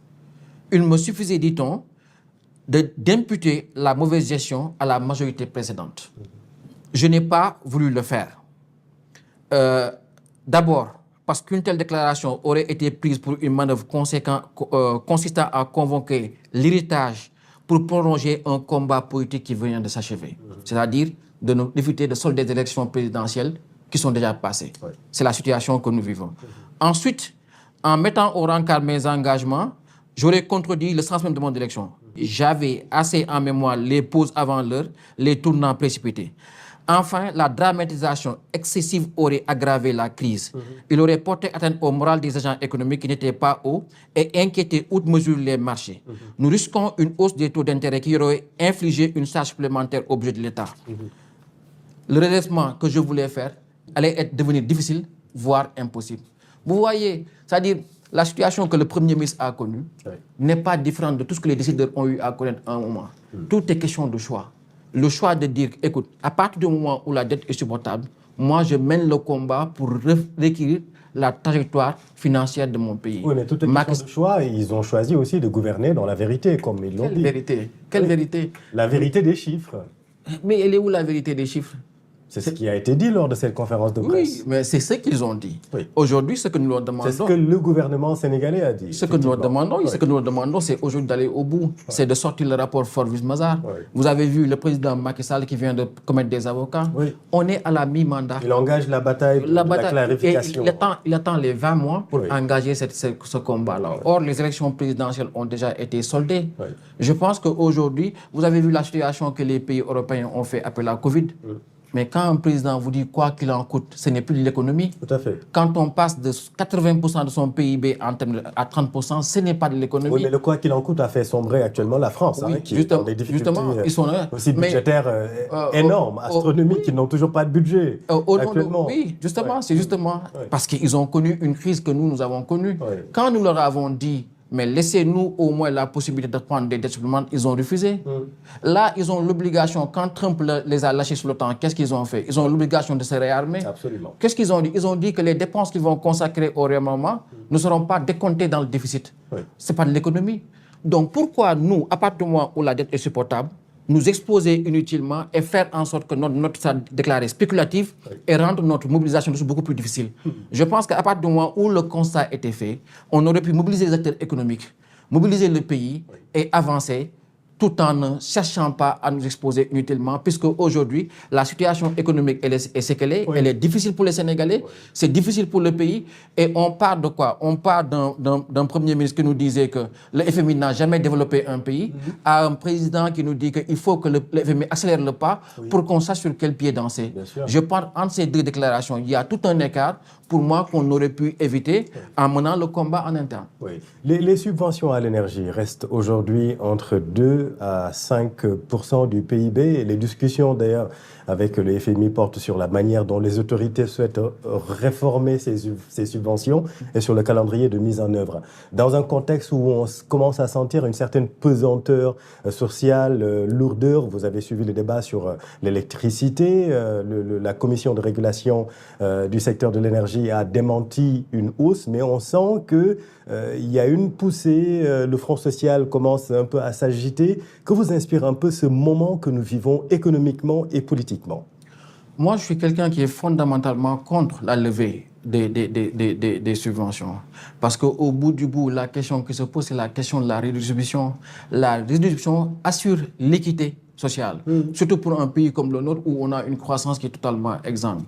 Il me suffisait, dit-on, d'imputer la mauvaise gestion à la majorité précédente. Je n'ai pas voulu le faire. D'abord, parce qu'une telle déclaration aurait été prise pour une manœuvre consistant à convoquer l'héritage pour prolonger un combat politique qui venait de s'achever. C'est-à-dire d'éviter de solder des élections présidentielles qui sont déjà passées. C'est la situation que nous vivons. Ensuite, en mettant au rencard mes engagements, j'aurais contredit le sens même de mon élection. J'avais assez en mémoire les pauses avant l'heure, les tournants précipités. Enfin, la dramatisation excessive aurait aggravé la crise. Il aurait porté atteinte au moral des agents économiques qui n'étaient pas hauts et inquiété outre mesure les marchés. Nous risquons une hausse des taux d'intérêt qui aurait infligé une charge supplémentaire au budget de l'État. Le redressement que je voulais faire allait devenir difficile, voire impossible. Vous voyez, c'est-à-dire la situation que le Premier ministre a connue n'est pas différente de tout ce que les décideurs ont eu à connaître à un moment. Tout est question de choix. Le choix de dire, écoute, à partir du moment où la dette est supportable, moi je mène le combat pour requérir la trajectoire financière de mon pays. Oui, mais tout est question de choix. Ils ont choisi aussi de gouverner dans la vérité, comme ils l'ont dit. Quelle vérité? Quelle vérité? La vérité des chiffres. Mais elle est où la vérité des chiffres? C'est ce qui a été dit lors de cette conférence de presse. Oui, mais c'est ce qu'ils ont dit. Aujourd'hui, ce que nous leur demandons... C'est ce que le gouvernement sénégalais a dit. Ce que nous leur demandons, c'est aujourd'hui d'aller au bout. C'est de sortir le rapport Forbes-Mazars. Vous avez vu le président Macky Sall qui vient de commettre des avocats. On est à la mi-mandat. Il engage la bataille de la clarification. Il attend les 20 mois pour engager ce combat-là. Or, les élections présidentielles ont déjà été soldées. Je pense qu'aujourd'hui, vous avez vu la situation que les pays européens ont fait après la Covid. Mais quand un président vous dit quoi qu'il en coûte, ce n'est plus de l'économie. Tout à fait. Quand on passe de 80% de son PIB à 30%, ce n'est pas de l'économie. Oui, mais le quoi qu'il en coûte a fait sombrer actuellement la France, qui est dans des difficultés ils sont là. aussi budgétaires énormes, astronomiques, qui n'ont toujours pas de budget actuellement. Oui, justement, c'est justement parce qu'ils ont connu une crise que nous avons connue. Quand nous leur avons dit, mais laissez-nous au moins la possibilité de prendre des dettes supplémentaires, ils ont refusé. Là, ils ont l'obligation, quand Trump les a lâchés sur le temps, qu'est-ce qu'ils ont fait? Ils ont l'obligation de se réarmer. Absolument. Qu'est-ce qu'ils ont dit? Ils ont dit que les dépenses qu'ils vont consacrer au réarmement ne seront pas décomptées dans le déficit. Ce n'est pas de l'économie. Donc pourquoi nous, à partir du moment où la dette est supportable, nous exposer inutilement et faire en sorte que notre note soit déclarée spéculative et rendre notre mobilisation beaucoup plus difficile. Je pense qu'à partir du moment où le constat était fait, on aurait pu mobiliser les acteurs économiques, mobiliser le pays et avancer tout en ne cherchant pas à nous exposer inutilement, puisque aujourd'hui, la situation économique elle est ce qu'elle est, elle est difficile pour les Sénégalais, c'est difficile pour le pays, et on part de quoi? On part d'un Premier ministre qui nous disait que le FMI n'a jamais développé un pays, à un président qui nous dit qu'il faut que le FMI accélère le pas pour qu'on sache sur quel pied danser. Je pense entre ces deux déclarations, il y a tout un écart, pour moi, qu'on aurait pu éviter en menant le combat en interne. Les subventions à l'énergie restent aujourd'hui entre 2 2 à 5% du PIB. Et les discussions, d'ailleurs, avec le FMI portent sur la manière dont les autorités souhaitent réformer ces subventions et sur le calendrier de mise en œuvre. Dans un contexte où on commence à sentir une certaine pesanteur sociale, lourdeur, vous avez suivi le débat sur l'électricité, la commission de régulation du secteur de l'énergie a démenti une hausse, mais on sent qu'il y a une poussée, le Front social commence un peu à s'agiter. Que vous inspire un peu ce moment que nous vivons économiquement et politiquement? Moi, je suis quelqu'un qui est fondamentalement contre la levée des subventions. Parce qu'au bout du bout, la question qui se pose, c'est la question de la redistribution. La redistribution assure l'équité sociale, surtout pour un pays comme le nôtre où on a une croissance qui est totalement exsangue.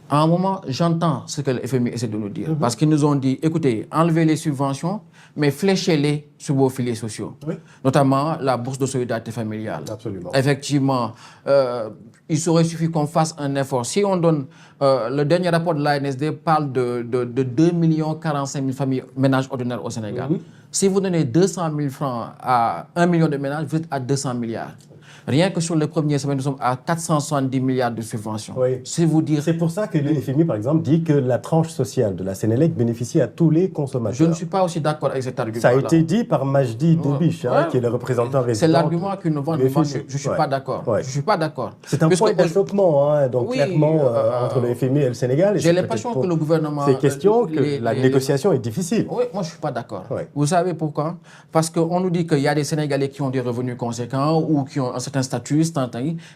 À un moment, j'entends ce que le FMI essaie de nous dire. Parce qu'ils nous ont dit, écoutez, enlevez les subventions, mais fléchez-les sur vos filets sociaux. Notamment la bourse de solidarité familiale. Absolument. Effectivement, il aurait suffi qu'on fasse un effort. Si on donne, le dernier rapport de l'ANSD parle de 2 45 000 familles, ménages ordinaires au Sénégal. Si vous donnez 200 000 francs à 1 million de ménages, vous êtes à 200 milliards. Rien que sur les premières semaines, nous sommes à 470 milliards de subventions. C'est vous dire. C'est pour ça que le FMI, par exemple, dit que la tranche sociale de la Sénélec bénéficie à tous les consommateurs. Je ne suis pas aussi d'accord avec cet argument. Ça a été dit par Majdi Doubiche, qui est le représentant résident. C'est l'argument qu'ils nous vendent. Moi, je ne suis pas d'accord. Je suis pas d'accord. C'est un point d'achoppement, donc clairement, entre le FMI et le Sénégal. J'ai l'impression que le gouvernement... C'est question que la négociation est difficile. Oui, moi, je ne suis pas d'accord. Vous savez pourquoi? Parce qu'on nous dit qu'il y a des Sénégalais qui ont des revenus conséquents ou qui ont un certain statut,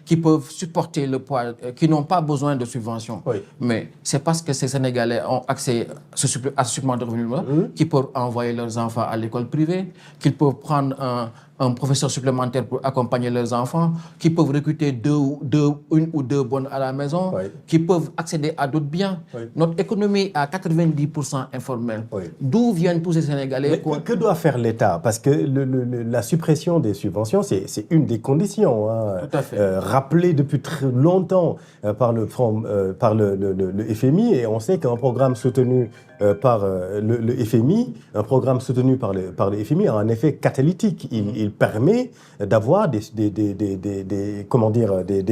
qui peuvent supporter le poids, qui n'ont pas besoin de subventions. Mais c'est parce que ces Sénégalais ont accès à ce supplément de revenus qu'ils peuvent envoyer leurs enfants à l'école privée, qu'ils peuvent prendre un professeur supplémentaire pour accompagner leurs enfants, qui peuvent recruter une ou deux bonnes à la maison, qui peuvent accéder à d'autres biens. Notre économie est à 90% informelle. D'où viennent tous ces Sénégalais? Mais que doit faire l'État? Parce que la suppression des subventions, c'est une des conditions. Tout à fait. Rappelée depuis très longtemps par le FMI, et on sait qu'un programme soutenu par le FMI, un programme soutenu par le FMI a un effet catalytique. Il permet d'avoir des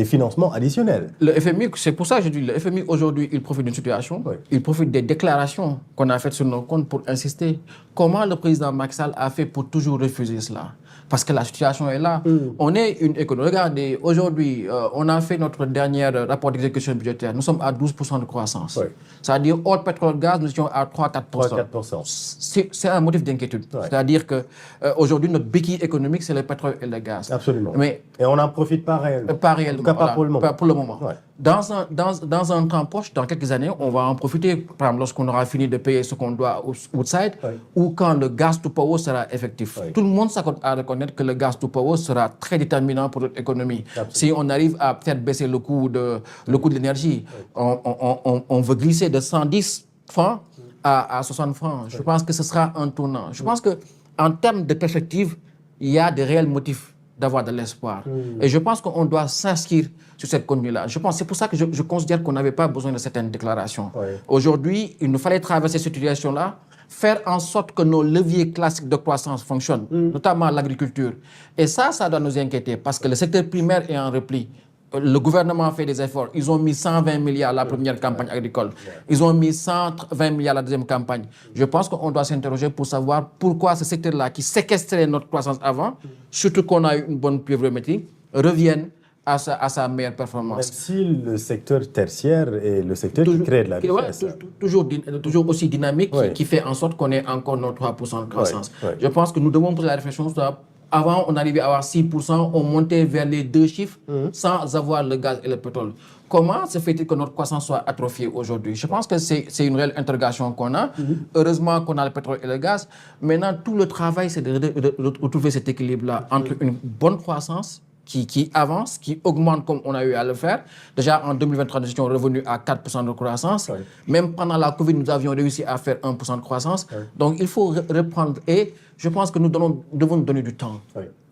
financements additionnels. Le FMI, c'est pour ça que je dis, le FMI aujourd'hui, il profite d'une situation, il profite des déclarations qu'on a faites sur nos comptes pour insister. Comment le président Macky Sall a fait pour toujours refuser cela? Parce que la situation est là. On est une économie. Regardez, aujourd'hui, on a fait notre dernier rapport d'exécution budgétaire. Nous sommes à 12% de croissance. C'est-à-dire, hors pétrole-gaz, nous étions à 3-4%. C'est un motif d'inquiétude. C'est-à-dire qu'aujourd'hui, notre béquille économique, c'est le pétrole et le gaz. Absolument. Et on n'en profite pas réellement. Pas réellement. En tout cas, pas pour le moment. Pas pour le moment. Dans un temps proche, dans quelques années, on va en profiter. Par exemple, lorsqu'on aura fini de payer ce qu'on doit outside, ou quand le gas to power sera effectif. Tout le monde s'accorde à reconnaître que le gas to power sera très déterminant pour notre économie. Si on arrive à faire baisser le coût de l'énergie, on veut glisser de 110 francs à 60 francs. Je pense que ce sera un tournant. Je pense qu'en termes de perspective, il y a de réels motifs d'avoir de l'espoir. Et je pense qu'on doit s'inscrire sur cette conduite-là. C'est pour ça que je considère qu'on n'avait pas besoin de certaines déclarations. Aujourd'hui, il nous fallait traverser cette situation-là, faire en sorte que nos leviers classiques de croissance fonctionnent, notamment l'agriculture. Et ça doit nous inquiéter parce que le secteur primaire est en repli. Le gouvernement a fait des efforts. Ils ont mis 120 milliards la première campagne agricole. Ils ont mis 120 milliards la deuxième campagne. Je pense qu'on doit s'interroger pour savoir pourquoi ce secteur-là, qui séquestrait notre croissance avant, surtout qu'on a eu une bonne pluviométrie, revienne à sa meilleure performance. Même si le secteur tertiaire est le secteur qui crée de la richesse. Toujours aussi dynamique, qui fait en sorte qu'on ait encore nos 3% de croissance. Je pense que nous devons poser la réflexion. Avant, on arrivait à avoir 6%, on montait vers les 2 chiffres sans avoir le gaz et le pétrole. Comment se fait-il que notre croissance soit atrophiée aujourd'hui? Je pense que c'est une réelle interrogation qu'on a. Heureusement qu'on a le pétrole et le gaz. Maintenant, tout le travail, c'est de retrouver cet équilibre-là entre une bonne croissance qui avance, qui augmente comme on a eu à le faire. Déjà, en 2023, nous étions revenus à 4% de croissance. Même pendant la Covid, nous avions réussi à faire 1% de croissance. Donc, il faut reprendre. Et je pense que nous devons nous donner du temps.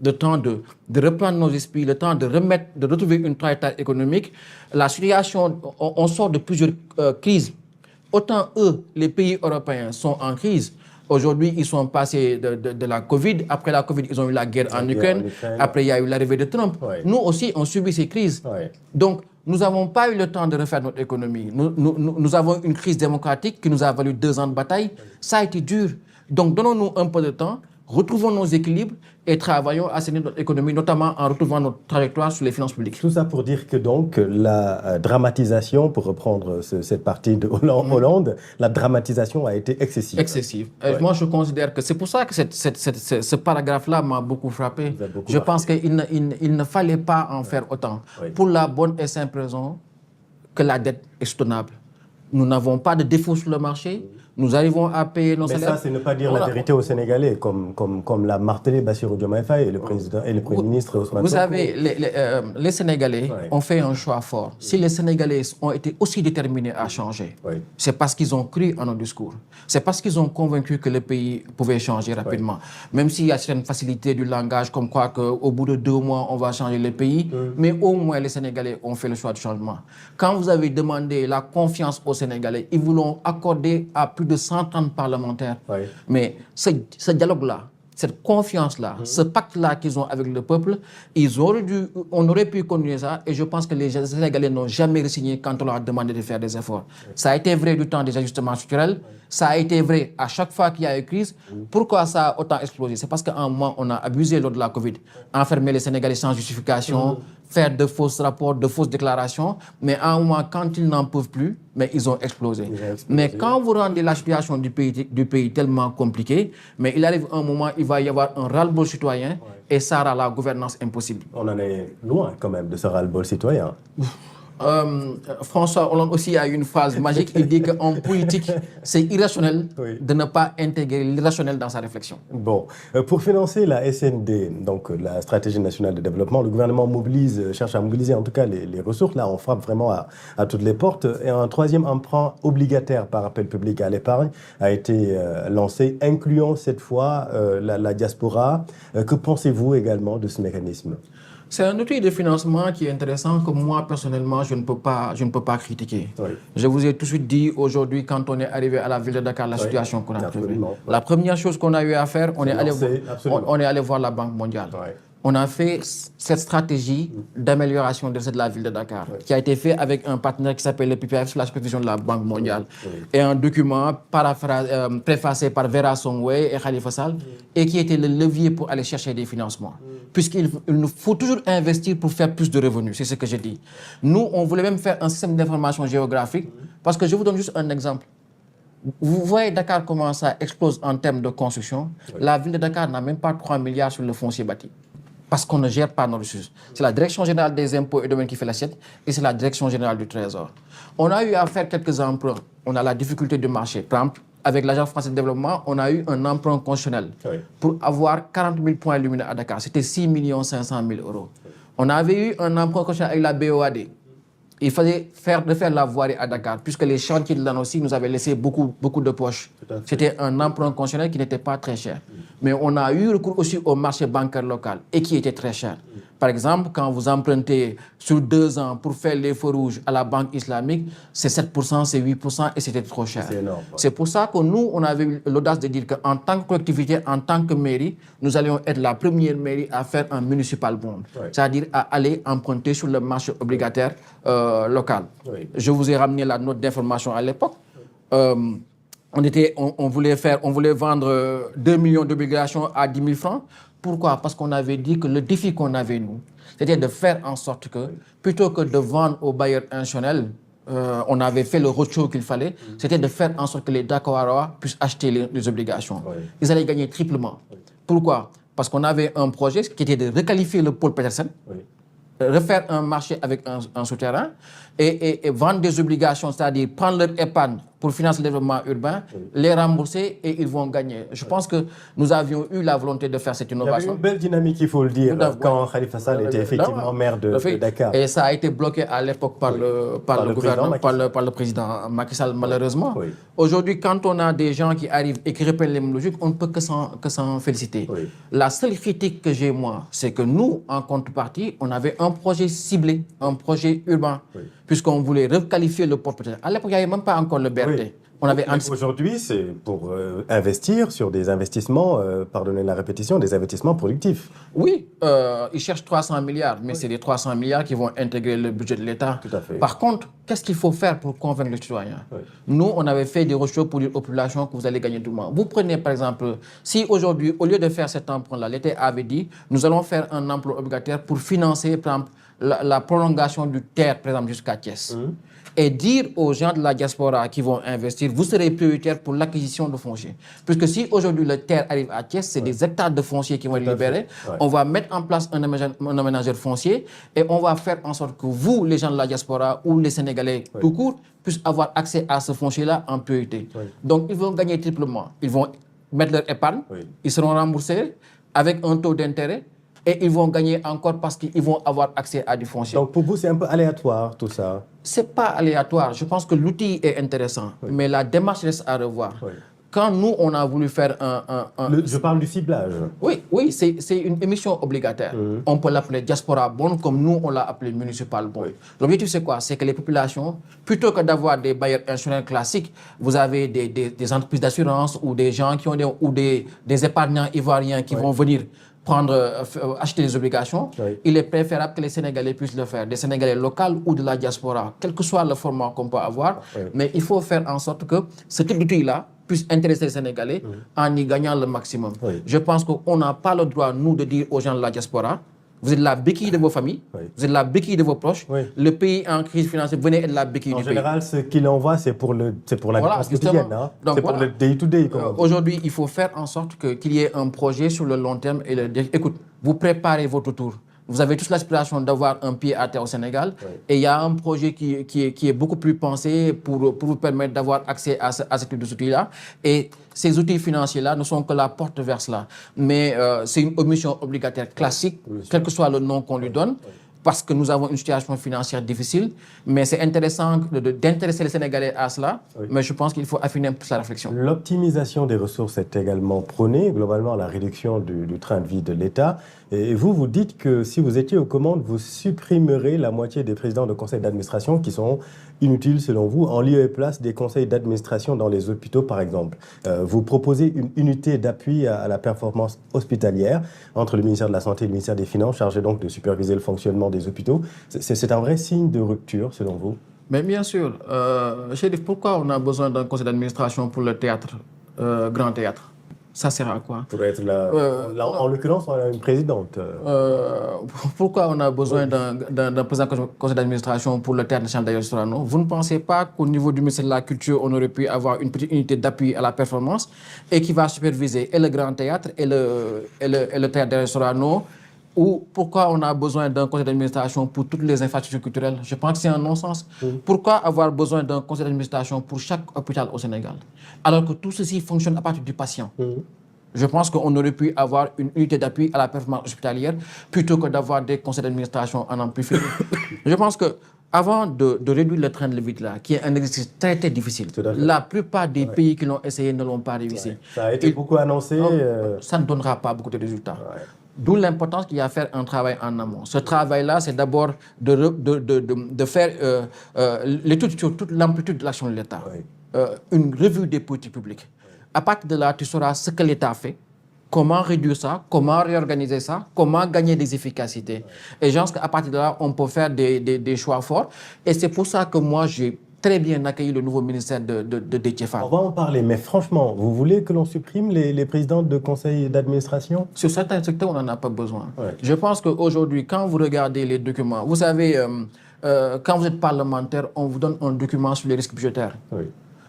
Le temps de reprendre nos esprits, le temps de retrouver une trajectoire économique. La situation, on sort de plusieurs crises. Autant eux, les pays européens, sont en crise, Aujourd'hui, ils sont passés de la Covid. Après la Covid, ils ont eu la guerre en Ukraine. Après, il y a eu l'arrivée de Trump. Nous aussi, on subit ces crises. Donc, nous n'avons pas eu le temps de refaire notre économie. Nous avons une crise démocratique qui nous a valu 2 ans de bataille. Ça a été dur. Donc, donnons-nous un peu de temps, retrouvons nos équilibres et travaillons à assainir notre économie, notamment en retrouvant notre trajectoire sur les finances publiques. Tout ça pour dire que donc la dramatisation, pour reprendre cette partie de Hollande, la dramatisation a été excessive. Excessive. Moi, je considère que c'est pour ça que ce paragraphe-là m'a beaucoup frappé. Je pense qu'il ne fallait pas en faire autant. Pour la bonne et simple raison que la dette est soutenable. Nous n'avons pas de défaut sur le marché. Nous arrivons à payer nos salaires. Mais ça, c'est ne pas dire la vérité aux Sénégalais, comme l'a martelé Bassirou Diomaye Faye et le président et le Premier ministre Ousmane Sonko. Vous savez, les Sénégalais ont fait un choix fort. Si les Sénégalais ont été aussi déterminés à changer, c'est parce qu'ils ont cru en nos discours. C'est parce qu'ils ont convaincu que le pays pouvait changer rapidement. Même s'il y a certaines facilités du langage, comme quoi qu'au bout de 2 mois, on va changer le pays, mais au moins les Sénégalais ont fait le choix du changement. Quand vous avez demandé la confiance aux Sénégalais, ils vous l'ont accordé à plus de 130 parlementaires. Mais ce dialogue-là, cette confiance-là, ce pacte-là qu'ils ont avec le peuple, on aurait pu continuer ça et je pense que les Sénégalais n'ont jamais resigné quand on leur a demandé de faire des efforts. Ça a été vrai du temps des ajustements structurels, ça a été vrai à chaque fois qu'il y a eu crise. Pourquoi ça a autant explosé? C'est parce qu'à un moment, on a abusé lors de la Covid, enfermer les Sénégalais sans justification, faire de fausses rapports, de fausses déclarations, mais à un moment, quand ils n'en peuvent plus, mais ils ont explosé. Mais quand vous rendez la situation du pays tellement compliquée, mais il arrive un moment, il va y avoir un ras-le-bol citoyen et ça rend la gouvernance impossible. On en est loin quand même de ce ras-le-bol citoyen. François Hollande aussi a une phrase magique, il dit qu'en politique, c'est irrationnel de ne pas intégrer l'irrationnel dans sa réflexion. Bon, pour financer la SND, donc la stratégie nationale de développement, le gouvernement cherche à mobiliser en tout cas les ressources. Là, on frappe vraiment à toutes les portes. Et un 3e emprunt obligataire par appel public à l'épargne a été lancé, incluant cette fois la diaspora. Que pensez-vous également de ce mécanisme ? C'est un outil de financement qui est intéressant que moi, personnellement, je ne peux pas critiquer. Je vous ai tout de suite dit aujourd'hui, quand on est arrivé à la ville de Dakar, la situation qu'on a trouvée. La première chose qu'on a eu à faire, on est allé voir la Banque mondiale. On a fait cette stratégie d'amélioration de la ville de Dakar, qui a été fait avec un partenaire qui s'appelle le PPF sous la supervision de la Banque mondiale. Et un document préfacé par Vera Songwe et Khalifa Sall, et qui était le levier pour aller chercher des financements. Puisqu'il nous faut toujours investir pour faire plus de revenus, c'est ce que j'ai dit. Nous, on voulait même faire un système d'information géographique, parce que je vous donne juste un exemple. Vous voyez Dakar comment ça explose en termes de construction. La ville de Dakar n'a même pas 3 milliards sur le foncier bâti. Parce qu'on ne gère pas nos ressources. C'est la Direction générale des impôts et domaines qui fait l'assiette et c'est la Direction générale du Trésor. On a eu à faire quelques emprunts. On a la difficulté du marché. Par exemple, avec l'Agence française de développement, on a eu un emprunt constitutionnel pour avoir 40 000 points lumineux à Dakar. C'était 6 500 000 €. On avait eu un emprunt constitutionnel avec la BOAD. Il fallait faire la voirie à Dakar, puisque les chantiers de l'ANOCI nous avaient laissé beaucoup de poches. C'était un emprunt constitutionnel qui n'était pas très cher. Mais on a eu recours aussi au marché bancaire local et qui était très cher. Par exemple, quand vous empruntez sur 2 ans pour faire les feux rouges à la banque islamique, c'est 7%, c'est 8% et c'était trop cher. C'est pour ça que nous, on avait eu l'audace de dire qu'en tant que collectivité, en tant que mairie, nous allions être la première mairie à faire un municipal bond. C'est-à-dire à aller emprunter sur le marché obligataire local. Je vous ai ramené la note d'information à l'époque. On voulait vendre 2 millions d'obligations à 10 000 francs. Pourquoi? Parce qu'on avait dit que le défi qu'on avait, nous, c'était de faire en sorte que, plutôt que de vendre aux bailleurs institutionnels, on avait fait le roadshow qu'il fallait, c'était de faire en sorte que les Dakarois puissent acheter les obligations. Ils allaient gagner triplement. Pourquoi? Parce qu'on avait un projet qui était de requalifier le pôle Petersen, refaire un marché avec un souterrain et vendre des obligations, c'est-à-dire prendre leur épargne pour financer le développement urbain, les rembourser et ils vont gagner. Je pense que nous avions eu la volonté de faire cette innovation. Il y avait une belle dynamique, il faut le dire, quand Khalifa Sall était effectivement maire de Dakar. Et ça a été bloqué à l'époque par le gouvernement, par le président Macky Sall, malheureusement. Aujourd'hui, quand on a des gens qui arrivent et qui reprennent les mêmes logiques, on ne peut que s'en féliciter. La seule critique que j'ai, moi, c'est que nous, en contrepartie, on avait un projet ciblé, un projet urbain. puisqu'on voulait requalifier le port pétrolier. À l'époque, il n'y avait même pas encore le BRT. Oui. On avait Aujourd'hui, c'est pour investir sur des investissements, pardonnez la répétition, des investissements productifs. Oui, ils cherchent 300 milliards, mais c'est les 300 milliards qui vont intégrer le budget de l'État. Tout à fait. Par contre, qu'est-ce qu'il faut faire pour convaincre les citoyens? Nous, on avait fait des roadshows pour dire aux populations que vous allez gagner tout le monde. Vous prenez par exemple, si aujourd'hui, au lieu de faire cet emprunt-là, l'État avait dit, nous allons faire un emprunt obligataire pour financer, par exemple, la prolongation du TER, par exemple, jusqu'à Thiès. Et dire aux gens de la diaspora qui vont investir, vous serez prioritaire pour l'acquisition de foncier. Puisque si aujourd'hui le TER arrive à Thiès, c'est des hectares de foncier qui vont être libérés. On va mettre en place un aménageur foncier et on va faire en sorte que vous, les gens de la diaspora ou les Sénégalais tout court, puissent avoir accès à ce foncier-là en priorité. Donc ils vont gagner triplement. Ils vont mettre leur épargne, ils seront remboursés avec un taux d'intérêt. Et ils vont gagner encore parce qu'ils vont avoir accès à du foncier. Donc pour vous, c'est un peu aléatoire tout ça? C'est pas aléatoire. Je pense que l'outil est intéressant, mais la démarche reste à revoir. Quand nous, on a voulu faire Je parle du ciblage. Oui, c'est une émission obligataire. On peut l'appeler Diaspora Bond, comme nous, on l'a appelé Municipal Bond. L'objectif, c'est quoi? C'est que les populations, plutôt que d'avoir des bailleurs institutionnels classiques, vous avez des entreprises d'assurance ou des gens qui ont des épargnants ivoiriens qui vont venir acheter des obligations. Il est préférable que les Sénégalais puissent le faire, des Sénégalais locaux ou de la diaspora, quel que soit le format qu'on peut avoir. Mais il faut faire en sorte que ce type d'outil-là puisse intéresser les Sénégalais en y gagnant le maximum. Je pense qu'on n'a pas le droit, nous, de dire aux gens de la diaspora, vous êtes la béquille de vos familles, vous êtes la béquille de vos proches. Le pays en crise financière, venez être la béquille du pays. En général, ce qu'il envoie, c'est pour la dépense quotidienne. C'est pour le day-to-day. Aujourd'hui, il faut faire en sorte qu'il y ait un projet sur le long terme. Écoute, vous préparez votre tour. Vous avez tous l'aspiration d'avoir un pied à terre au Sénégal. Et il y a un projet qui est beaucoup plus pensé pour vous permettre d'avoir accès à ce type d'outils-là. Et ces outils financiers-là ne sont que la porte vers cela. Mais c'est une omission obligataire classique, quel que soit le nom qu'on lui donne. Parce que nous avons une situation financière difficile, mais c'est intéressant d'intéresser les Sénégalais à cela, mais je pense qu'il faut affiner un peu la réflexion. L'optimisation des ressources est également prônée, globalement la réduction du train de vie de l'État. Et vous dites que si vous étiez aux commandes, vous supprimerez la moitié des présidents de conseils d'administration qui sont inutiles selon vous, en lieu et place des conseils d'administration dans les hôpitaux par exemple. Vous proposez une unité d'appui à la performance hospitalière entre le ministère de la Santé et le ministère des Finances, chargé donc de superviser le fonctionnement des hôpitaux. C'est un vrai signe de rupture selon vous? Mais bien sûr. Chérif, pourquoi on a besoin d'un conseil d'administration pour le théâtre, Grand Théâtre? Ça sert à quoi? Pour être en l'occurrence, on a une présidente. Pourquoi on a besoin d'un président du conseil d'administration pour le théâtre national d'Aïda Sorano? Vous ne pensez pas qu'au niveau du ministère de la Culture, on aurait pu avoir une petite unité d'appui à la performance et qui va superviser et le Grand Théâtre et le théâtre d'Aïda Sorano? Ou pourquoi on a besoin d'un conseil d'administration pour toutes les infrastructures culturelles? Je pense que c'est un non-sens. Pourquoi avoir besoin d'un conseil d'administration pour chaque hôpital au Sénégal? Alors que tout ceci fonctionne à partir du patient. Je pense qu'on aurait pu avoir une unité d'appui à la performance hospitalière plutôt que d'avoir des conseils d'administration en amplifié. Je pense que avant de réduire le train de vie là, qui est un exercice très très difficile, la plupart des pays qui l'ont essayé ne l'ont pas réussi. Ça a été beaucoup annoncé. Ça ne donnera pas beaucoup de résultats. D'où l'importance qu'il y a à faire un travail en amont. Ce travail-là, c'est d'abord de faire l'étude sur toute l'amplitude de l'action de l'État. Une revue des politiques publiques. À partir de là, tu sauras ce que l'État fait, comment réduire ça, comment réorganiser ça, comment gagner des efficacités. Et je pense qu'à partir de là, on peut faire des choix forts. Et c'est pour ça que moi, j'ai très bien accueilli le nouveau ministère de Déthié Fall. On va en parler, mais franchement, vous voulez que l'on supprime les présidents de conseils d'administration? Sur certains secteurs, on n'en a pas besoin. Je pense qu'aujourd'hui, quand vous regardez les documents, vous savez, quand vous êtes parlementaire, on vous donne un document sur les risques budgétaires.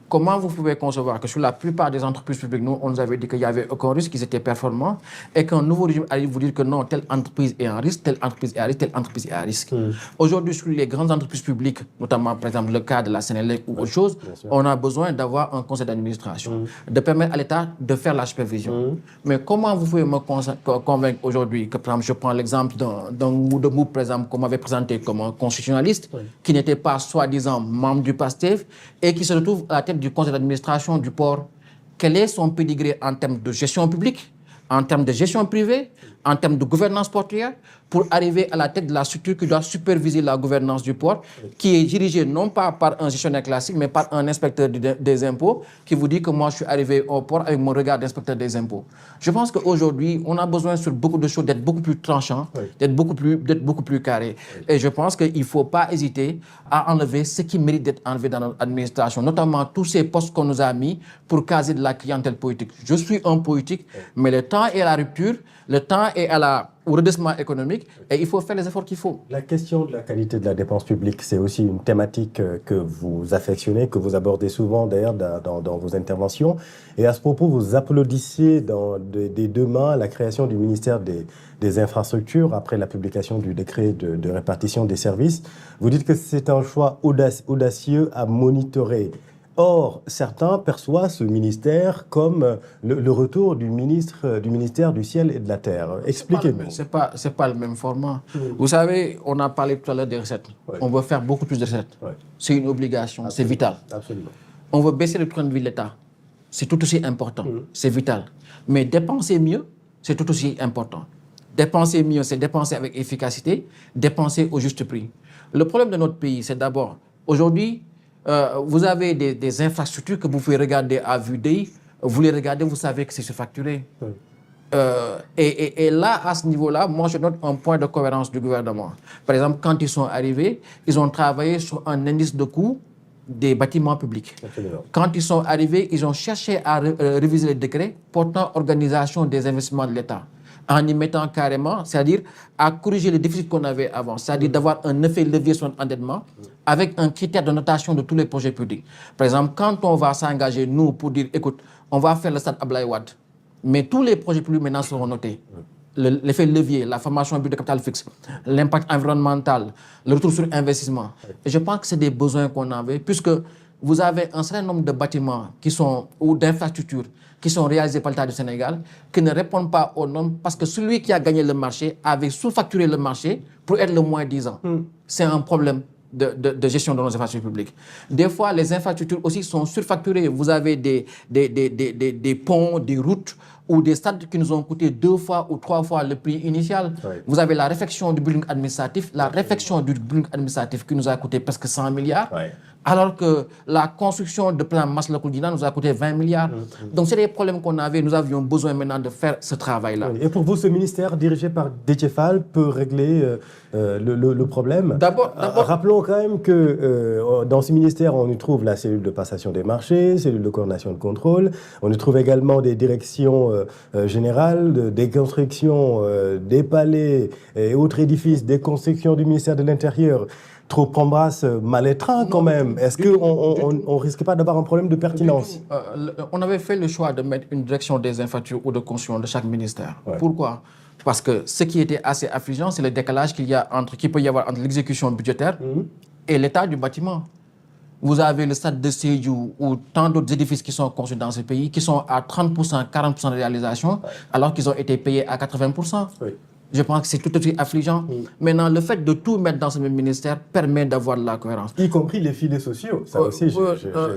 Comment vous pouvez concevoir que sur la plupart des entreprises publiques, nous, on nous avait dit qu'il n'y avait aucun risque, qu'ils étaient performants, et qu'un nouveau régime allait vous dire que non, telle entreprise est en risque, telle entreprise est à risque, telle entreprise est à risque. Aujourd'hui, sur les grandes entreprises publiques, notamment par exemple le cas de la Sénélec ou autre chose, on a besoin d'avoir un conseil d'administration, de permettre à l'État de faire la supervision. Mais comment vous pouvez me convaincre aujourd'hui que, par exemple, je prends l'exemple d'un Moudemou, par exemple, qu'on m'avait présenté comme un constitutionnaliste, qui n'était pas soi-disant membre du PASTEF, et qui se retrouve à la tête du conseil d'administration du port. Quel est son pédigré en termes de gestion publique, en termes de gestion privée, en termes de gouvernance portuaire pour arriver à la tête de la structure qui doit superviser la gouvernance du port, qui est dirigée non pas par un gestionnaire classique, mais par un inspecteur des impôts qui vous dit que moi, je suis arrivé au port avec mon regard d'inspecteur des impôts. Je pense qu'aujourd'hui, on a besoin sur beaucoup de choses d'être beaucoup plus tranchant, d'être beaucoup plus carré. Et je pense qu'il ne faut pas hésiter à enlever ce qui mérite d'être enlevé dans notre administration, notamment tous ces postes qu'on nous a mis pour caser de la clientèle politique. Je suis un politique, mais le temps est à la rupture, le temps est au redressement économique et il faut faire les efforts qu'il faut. La question de la qualité de la dépense publique, c'est aussi une thématique que vous affectionnez, que vous abordez souvent d'ailleurs dans vos interventions. Et à ce propos, vous applaudissez des deux mains la création du ministère des Infrastructures après la publication du décret de répartition des services. Vous dites que c'est un choix audacieux à monitorer. Or, certains perçoivent ce ministère comme le retour du ministère du ciel et de la terre. Expliquez-nous. C'est pas le même format. Vous savez, on a parlé tout à l'heure des recettes. On veut faire beaucoup plus de recettes. C'est une obligation, c'est vital. Absolument. On veut baisser le train de vie de l'État. C'est tout aussi important, c'est vital. Mais dépenser mieux, c'est tout aussi important. Dépenser mieux, c'est dépenser avec efficacité, dépenser au juste prix. Le problème de notre pays, c'est d'abord, aujourd'hui, vous avez des infrastructures que vous pouvez regarder à vue d'œil. Vous les regardez, vous savez que c'est surfacturé. Et là, à ce niveau-là, moi, je note un point de cohérence du gouvernement. Par exemple, quand ils sont arrivés, ils ont travaillé sur un indice de coût des bâtiments publics. Absolument. Quand ils sont arrivés, ils ont cherché à réviser les décrets portant organisation des investissements de l'État, en y mettant carrément, c'est-à-dire à corriger les déficits qu'on avait avant, c'est-à-dire d'avoir un effet levier sur l'endettement avec un critère de notation de tous les projets publics. Par exemple, quand on va s'engager, nous, pour dire, écoute, on va faire le stade Abdoulaye Wade, mais tous les projets publics maintenant seront notés. L'effet levier, la formation but de capital fixe, l'impact environnemental, le retour sur investissement. Et je pense que c'est des besoins qu'on avait, puisque vous avez un certain nombre de bâtiments ou d'infrastructures qui sont réalisés par l'État du Sénégal, qui ne répondent pas aux normes, parce que celui qui a gagné le marché avait sous-facturé le marché pour être le moins 10 ans. C'est un problème de gestion de nos infrastructures publiques. Des fois, les infrastructures aussi sont surfacturées. Vous avez des ponts, des routes ou des stades qui nous ont coûté 2 fois ou 3 fois le prix initial. Vous avez la réfection du building administratif, qui nous a coûté presque 100 milliards. Alors que la construction de plan Massalikul-Jinane nous a coûté 20 milliards. Donc, c'est des problèmes qu'on avait. Nous avions besoin maintenant de faire ce travail-là. Et pour vous, ce ministère dirigé par Déthié Fall peut régler le problème? D'abord, rappelons quand même que dans ce ministère, on y trouve la cellule de passation des marchés, cellule de coordination de contrôle. On y trouve également des directions générales, des constructions des palais et autres édifices, des constructions du ministère de l'Intérieur. Trop embrasse mal étreint quand même. Est-ce qu'on ne risque pas d'avoir un problème de pertinence? On avait fait le choix de mettre une direction des infrastructures ou de construction de chaque ministère. Pourquoi? Parce que ce qui était assez affligeant, c'est le décalage qu'il peut y avoir entre l'exécution budgétaire et l'état du bâtiment. Vous avez le stade de Sédhiou ou tant d'autres édifices qui sont construits dans ce pays qui sont à 30%, 40% de réalisation, alors qu'ils ont été payés à 80%. Je pense que c'est tout aussi affligeant. Maintenant, le fait de tout mettre dans ce même ministère permet d'avoir de la cohérence. Y compris les filets sociaux. Ça aussi,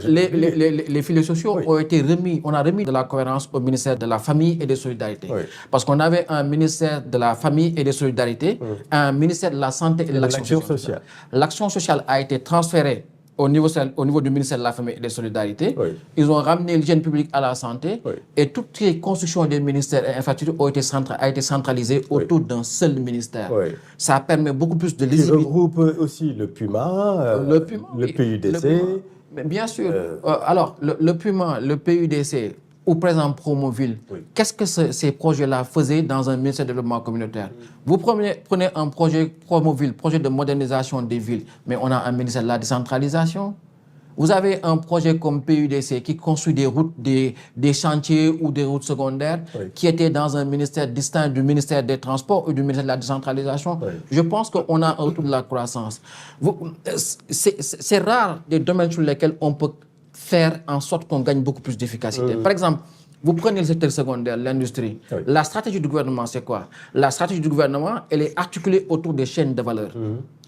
les filets sociaux ont été remis. On a remis de la cohérence au ministère de la Famille et des Solidarités. Parce qu'on avait un ministère de la Famille et des Solidarités, un ministère de la Santé et de l'Action sociale. L'action sociale a été transférée au niveau du ministère de la Famille et des Solidarités. Ils ont ramené l'hygiène publique à la santé et toutes les constructions des ministères et infrastructures ont été centralisées autour d'un seul ministère. Ça permet beaucoup plus de lisibilité. Qui regroupe aussi le PUMA, le PUDC. Bien sûr. Alors, le PUMA, le PUDC, ou par exemple Promoville, qu'est-ce que ces projets-là faisaient dans un ministère de développement communautaire? Vous prenez un projet Promoville, projet de modernisation des villes, mais on a un ministère de la décentralisation. Vous avez un projet comme PUDC qui construit des routes, des chantiers ou des routes secondaires qui étaient dans un ministère distinct du ministère des Transports ou du ministère de la décentralisation. Je pense qu'on a un retour de la croissance. C'est rare des domaines sur lesquels on peut faire en sorte qu'on gagne beaucoup plus d'efficacité. Par exemple, vous prenez le secteur secondaire, l'industrie. La stratégie du gouvernement, c'est quoi? La stratégie du gouvernement, elle est articulée autour des chaînes de valeur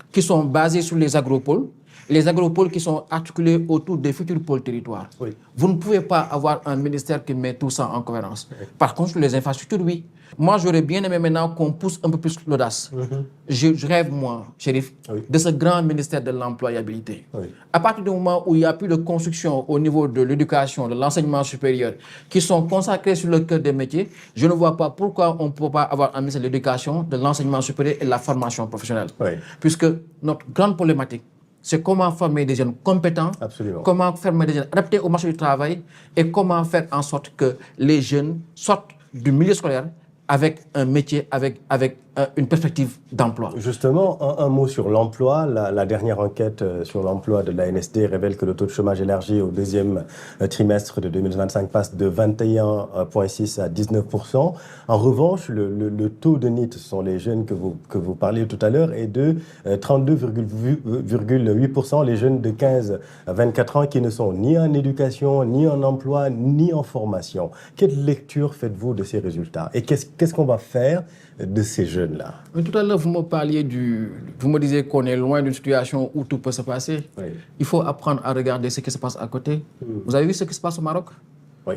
qui sont basées sur les agropoles, les agropoles qui sont articulés autour des futurs pôles territoires. Oui. Vous ne pouvez pas avoir un ministère qui met tout ça en cohérence. Oui. Par contre, sur les infrastructures, oui. Moi, j'aurais bien aimé maintenant qu'on pousse un peu plus l'audace. Je rêve, moi, Chérif, de ce grand ministère de l'employabilité. À partir du moment où il n'y a plus de construction au niveau de l'éducation, de l'enseignement supérieur, qui sont consacrés sur le cœur des métiers, je ne vois pas pourquoi on ne peut pas avoir un ministère de l'éducation, de l'enseignement supérieur et de la formation professionnelle. Puisque notre grande problématique, c'est comment former des jeunes compétents, comment former des jeunes adaptés au marché du travail et comment faire en sorte que les jeunes sortent du milieu scolaire avec un métier, avec une perspective d'emploi. Justement, un mot sur l'emploi. La dernière enquête sur l'emploi de l'ANSD révèle que le taux de chômage élargi au deuxième trimestre de 2025 passe de 21,6 à 19%. En revanche, le taux de NEET, ce sont les jeunes que vous parliez tout à l'heure, est de 32,8%. Les jeunes de 15 à 24 ans qui ne sont ni en éducation, ni en emploi, ni en formation. Quelle lecture faites-vous de ces résultats? Et qu'est-ce qu'on va faire de ces jeunes-là? Tout à l'heure, vous me disiez qu'on est loin d'une situation où tout peut se passer. Oui. Il faut apprendre à regarder ce qui se passe à côté. Vous avez vu ce qui se passe au Maroc? Oui.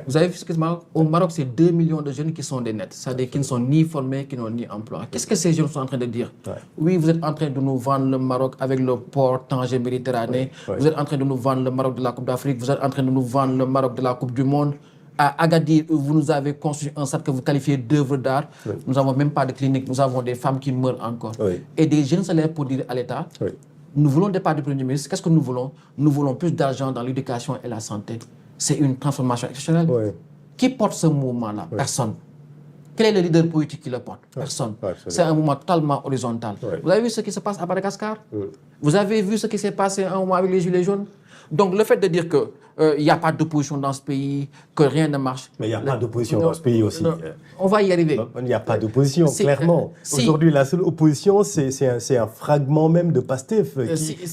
Vous avez vu ce qui se passe au Maroc? C'est 2 millions de jeunes qui sont des nets, c'est-à-dire qui ne sont ni formés, qui n'ont ni emploi. Qu'est-ce que ces jeunes sont en train de dire? Oui, vous êtes en train de nous vendre le Maroc avec le port Tanger-Méditerranée. Vous êtes en train de nous vendre le Maroc de la Coupe d'Afrique. Vous êtes en train de nous vendre le Maroc de la Coupe du Monde. À Agadir, vous nous avez construit un stade que vous qualifiez d'œuvre d'art. Nous n'avons même pas de clinique, nous avons des femmes qui meurent encore. Et des jeunes salaires pour dire à l'État, nous voulons départ du Premier ministre. Qu'est-ce que nous voulons? Nous voulons plus d'argent dans l'éducation et la santé. C'est une transformation exceptionnelle. Qui porte ce mouvement-là? Personne. Quel est le leader politique qui le porte? Personne. C'est un mouvement totalement horizontal. Vous avez vu ce qui se passe à Madagascar? Vous avez vu ce qui s'est passé un moment avec les Gilets jaunes? Donc le fait de dire que il n'y a pas d'opposition dans ce pays, que rien ne marche. Mais il n'y a pas d'opposition dans ce pays aussi. On va y arriver. Il n'y a pas d'opposition, clairement. Aujourd'hui, la seule opposition, c'est un fragment même de PASTEF.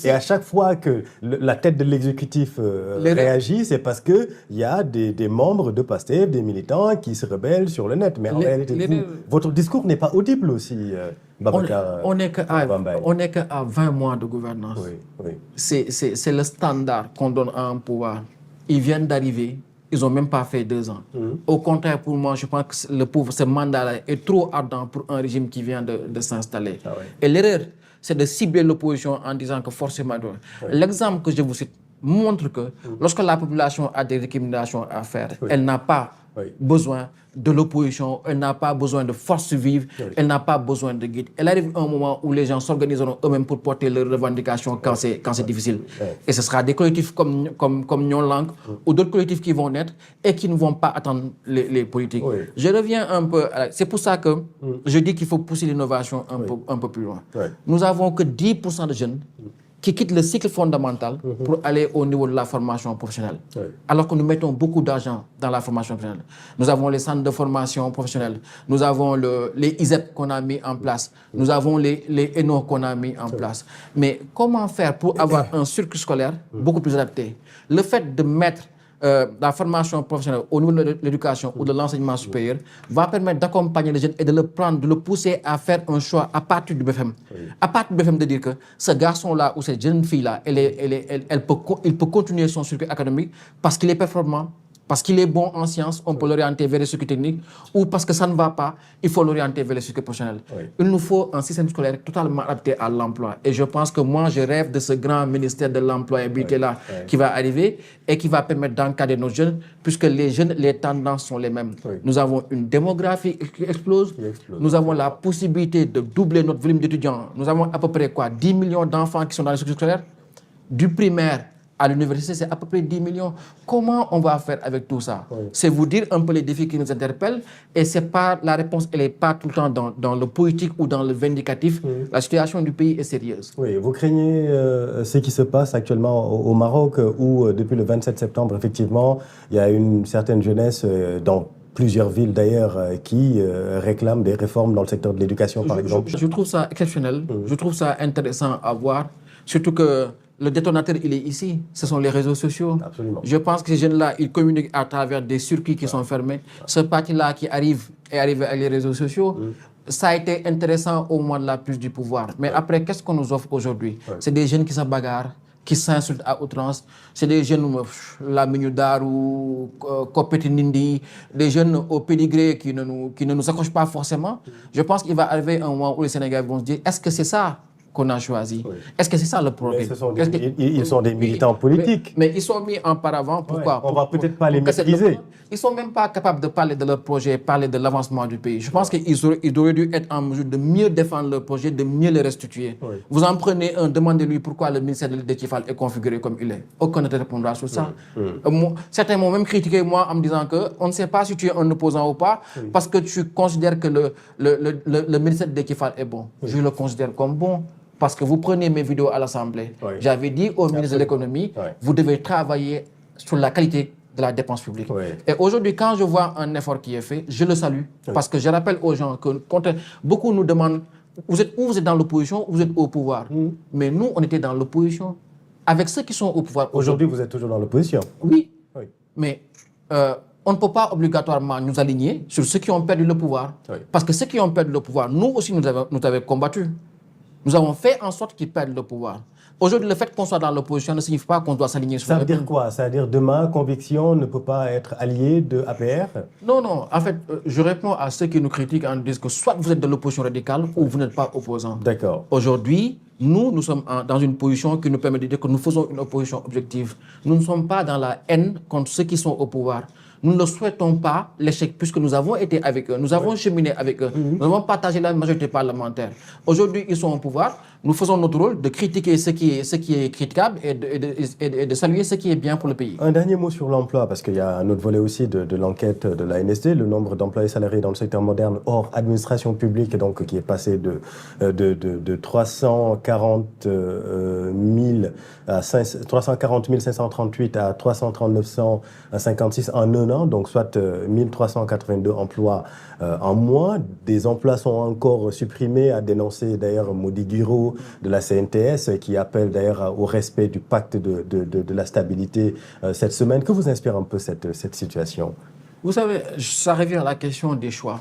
Et à chaque fois que la tête de l'exécutif réagit, c'est parce qu'il y a des membres de PASTEF, des militants qui se rebellent sur le net. Mais en réalité, votre discours n'est pas audible aussi, Babacar. On n'est qu'à 20 mois de gouvernance. C'est le standard qu'on donne à un pouvoir. Ils viennent d'arriver, ils n'ont même pas fait 2 ans. Au contraire, pour moi, je pense que ce mandat-là est trop ardent pour un régime qui vient de s'installer. Et l'erreur, c'est de cibler l'opposition en disant que forcément... L'exemple que je vous cite montre que lorsque la population a des récriminations à faire, elle n'a pas besoin de l'opposition, elle n'a pas besoin de force vive, elle n'a pas besoin de guide. Elle arrive un moment où les gens s'organiseront eux-mêmes pour porter leurs revendications quand c'est difficile. Et ce sera des collectifs comme Nyon Lang ou d'autres collectifs qui vont naître et qui ne vont pas attendre les politiques. Je reviens un peu, c'est pour ça que je dis qu'il faut pousser l'innovation un peu plus loin. Nous n'avons que 10% de jeunes qui quittent le cycle fondamental pour aller au niveau de la formation professionnelle. Alors que nous mettons beaucoup d'argent dans la formation professionnelle. Nous avons les centres de formation professionnelle, nous avons les ISEP qu'on a mis en place, nous avons les ENO qu'on a mis en place. Mais comment faire pour avoir un circuit scolaire beaucoup plus adapté? Le fait de mettre la formation professionnelle au niveau de l'éducation ou de l'enseignement supérieur va permettre d'accompagner les jeunes et de le prendre, de le pousser à faire un choix à partir du BFM. À partir du BFM, de dire que ce garçon-là ou cette jeune fille-là, il peut continuer son circuit académique parce qu'il est performant, parce qu'il est bon en sciences, on peut l'orienter vers les circuits techniques, ou parce que ça ne va pas, il faut l'orienter vers les circuits professionnels. Il nous faut un système scolaire totalement adapté à l'emploi. Et je pense que moi, je rêve de ce grand ministère de l'employabilité-là qui va arriver et qui va permettre d'encadrer nos jeunes, puisque les jeunes, les tendances sont les mêmes. Nous avons une démographie qui explose, nous avons la possibilité de doubler notre volume d'étudiants. Nous avons à peu près 10 millions d'enfants qui sont dans les circuits scolaires, du primaire à l'université, c'est à peu près 10 millions. Comment on va faire avec tout ça? C'est vous dire un peu les défis qui nous interpellent et c'est pas, la réponse, elle n'est pas tout le temps dans le politique ou dans le vindicatif. La situation du pays est sérieuse. Oui, vous craignez ce qui se passe actuellement au Maroc où depuis le 27 septembre, effectivement, il y a une certaine jeunesse dans plusieurs villes d'ailleurs qui réclament des réformes dans le secteur de l'éducation, par exemple. Je trouve ça exceptionnel, je trouve ça intéressant à voir, surtout que le détonateur, il est ici. Ce sont les réseaux sociaux. Absolument. Je pense que ces jeunes-là, ils communiquent à travers des circuits qui sont fermés. Ce parti-là qui arrive est arrivé avec les réseaux sociaux. ça a été intéressant au moment de la prise du pouvoir. Mais après, qu'est-ce qu'on nous offre aujourd'hui? C'est des jeunes qui se bagarrent, qui s'insultent à outrance. C'est des jeunes, la Minudar ou Kopeti Nindi, des jeunes au pédigré qui ne nous accrochent pas forcément. Je pense qu'il va arriver un moment où les Sénégalais vont se dire, est-ce que c'est ça qu'on a choisi? Est-ce que c'est ça le problème? Ils sont des militants politiques. Mais ils sont mis en paravent. Pourquoi? On va peut-être pas les maîtriser. Ils ne sont même pas capables de parler de leur projet, parler de l'avancement du pays. Je pense qu'ils auraient dû être en mesure de mieux défendre leur projet, de mieux le restituer. Vous en prenez un, demandez-lui pourquoi le ministère de l'Éducation est configuré comme il est. Aucun ne répondra sur ça. Certains m'ont même critiqué, moi, en me disant qu'on ne sait pas si tu es un opposant ou pas, parce que tu considères que le ministère de l'Éducation est bon. Je le considère comme bon. Parce que vous prenez mes vidéos à l'Assemblée. J'avais dit au ministre de l'Économie, vous devez travailler sur la qualité de la dépense publique. Et aujourd'hui, quand je vois un effort qui est fait, je le salue. Parce que je rappelle aux gens que beaucoup nous demandent, vous êtes dans l'opposition ou vous êtes au pouvoir. Mais nous, on était dans l'opposition. Avec ceux qui sont au pouvoir. Aujourd'hui, vous êtes toujours dans l'opposition. Oui. Mais on ne peut pas obligatoirement nous aligner sur ceux qui ont perdu le pouvoir. Parce que ceux qui ont perdu le pouvoir, nous aussi, nous avons combattu. Nous avons fait en sorte qu'ils perdent le pouvoir. Aujourd'hui, le fait qu'on soit dans l'opposition ne signifie pas qu'on doit s'aligner sur ça veut dire quoi? Ça veut dire demain, Conviction ne peut pas être allié de APR? Non. En fait, je réponds à ceux qui nous critiquent en disant que soit vous êtes de l'opposition radicale ou vous n'êtes pas opposant. D'accord. Aujourd'hui, nous sommes dans une position qui nous permet de dire que nous faisons une opposition objective. Nous ne sommes pas dans la haine contre ceux qui sont au pouvoir. Nous ne souhaitons pas l'échec puisque nous avons été avec eux, nous avons cheminé avec eux, nous avons partagé la majorité parlementaire. Aujourd'hui, ils sont au pouvoir. Nous faisons notre rôle de critiquer ce qui est critiquable et de saluer ce qui est bien pour le pays. Un dernier mot sur l'emploi, parce qu'il y a un autre volet aussi de l'enquête de la NSD, le nombre d'employés salariés dans le secteur moderne hors administration publique, donc qui est passé de 340 538 à 339 156 en un an, donc soit 1382 emplois en moins. Des emplois sont encore supprimés, a dénoncé d'ailleurs Modi Guiraud de la CNTS, qui appelle d'ailleurs au respect du pacte de la stabilité cette semaine. Que vous inspire un peu cette situation? Vous savez, ça revient à la question des choix.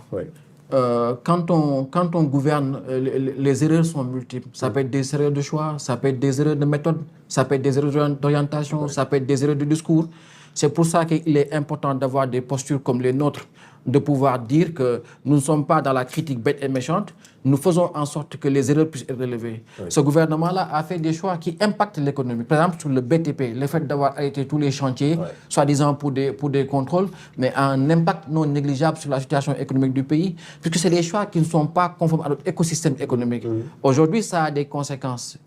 Quand on gouverne, les erreurs sont multiples. Ça peut être des erreurs de choix, ça peut être des erreurs de méthode, ça peut être des erreurs d'orientation, ça peut être des erreurs de discours. C'est pour ça qu'il est important d'avoir des postures comme les nôtres, de pouvoir dire que nous ne sommes pas dans la critique bête et méchante, nous faisons en sorte que les erreurs puissent être relevées. Ce gouvernement-là a fait des choix qui impactent l'économie. Par exemple, sur le BTP, le fait d'avoir arrêté tous les chantiers, soi-disant pour des contrôles, mais a un impact non négligeable sur la situation économique du pays, puisque c'est des choix qui ne sont pas conformes à notre écosystème économique. Aujourd'hui, ça a des conséquences.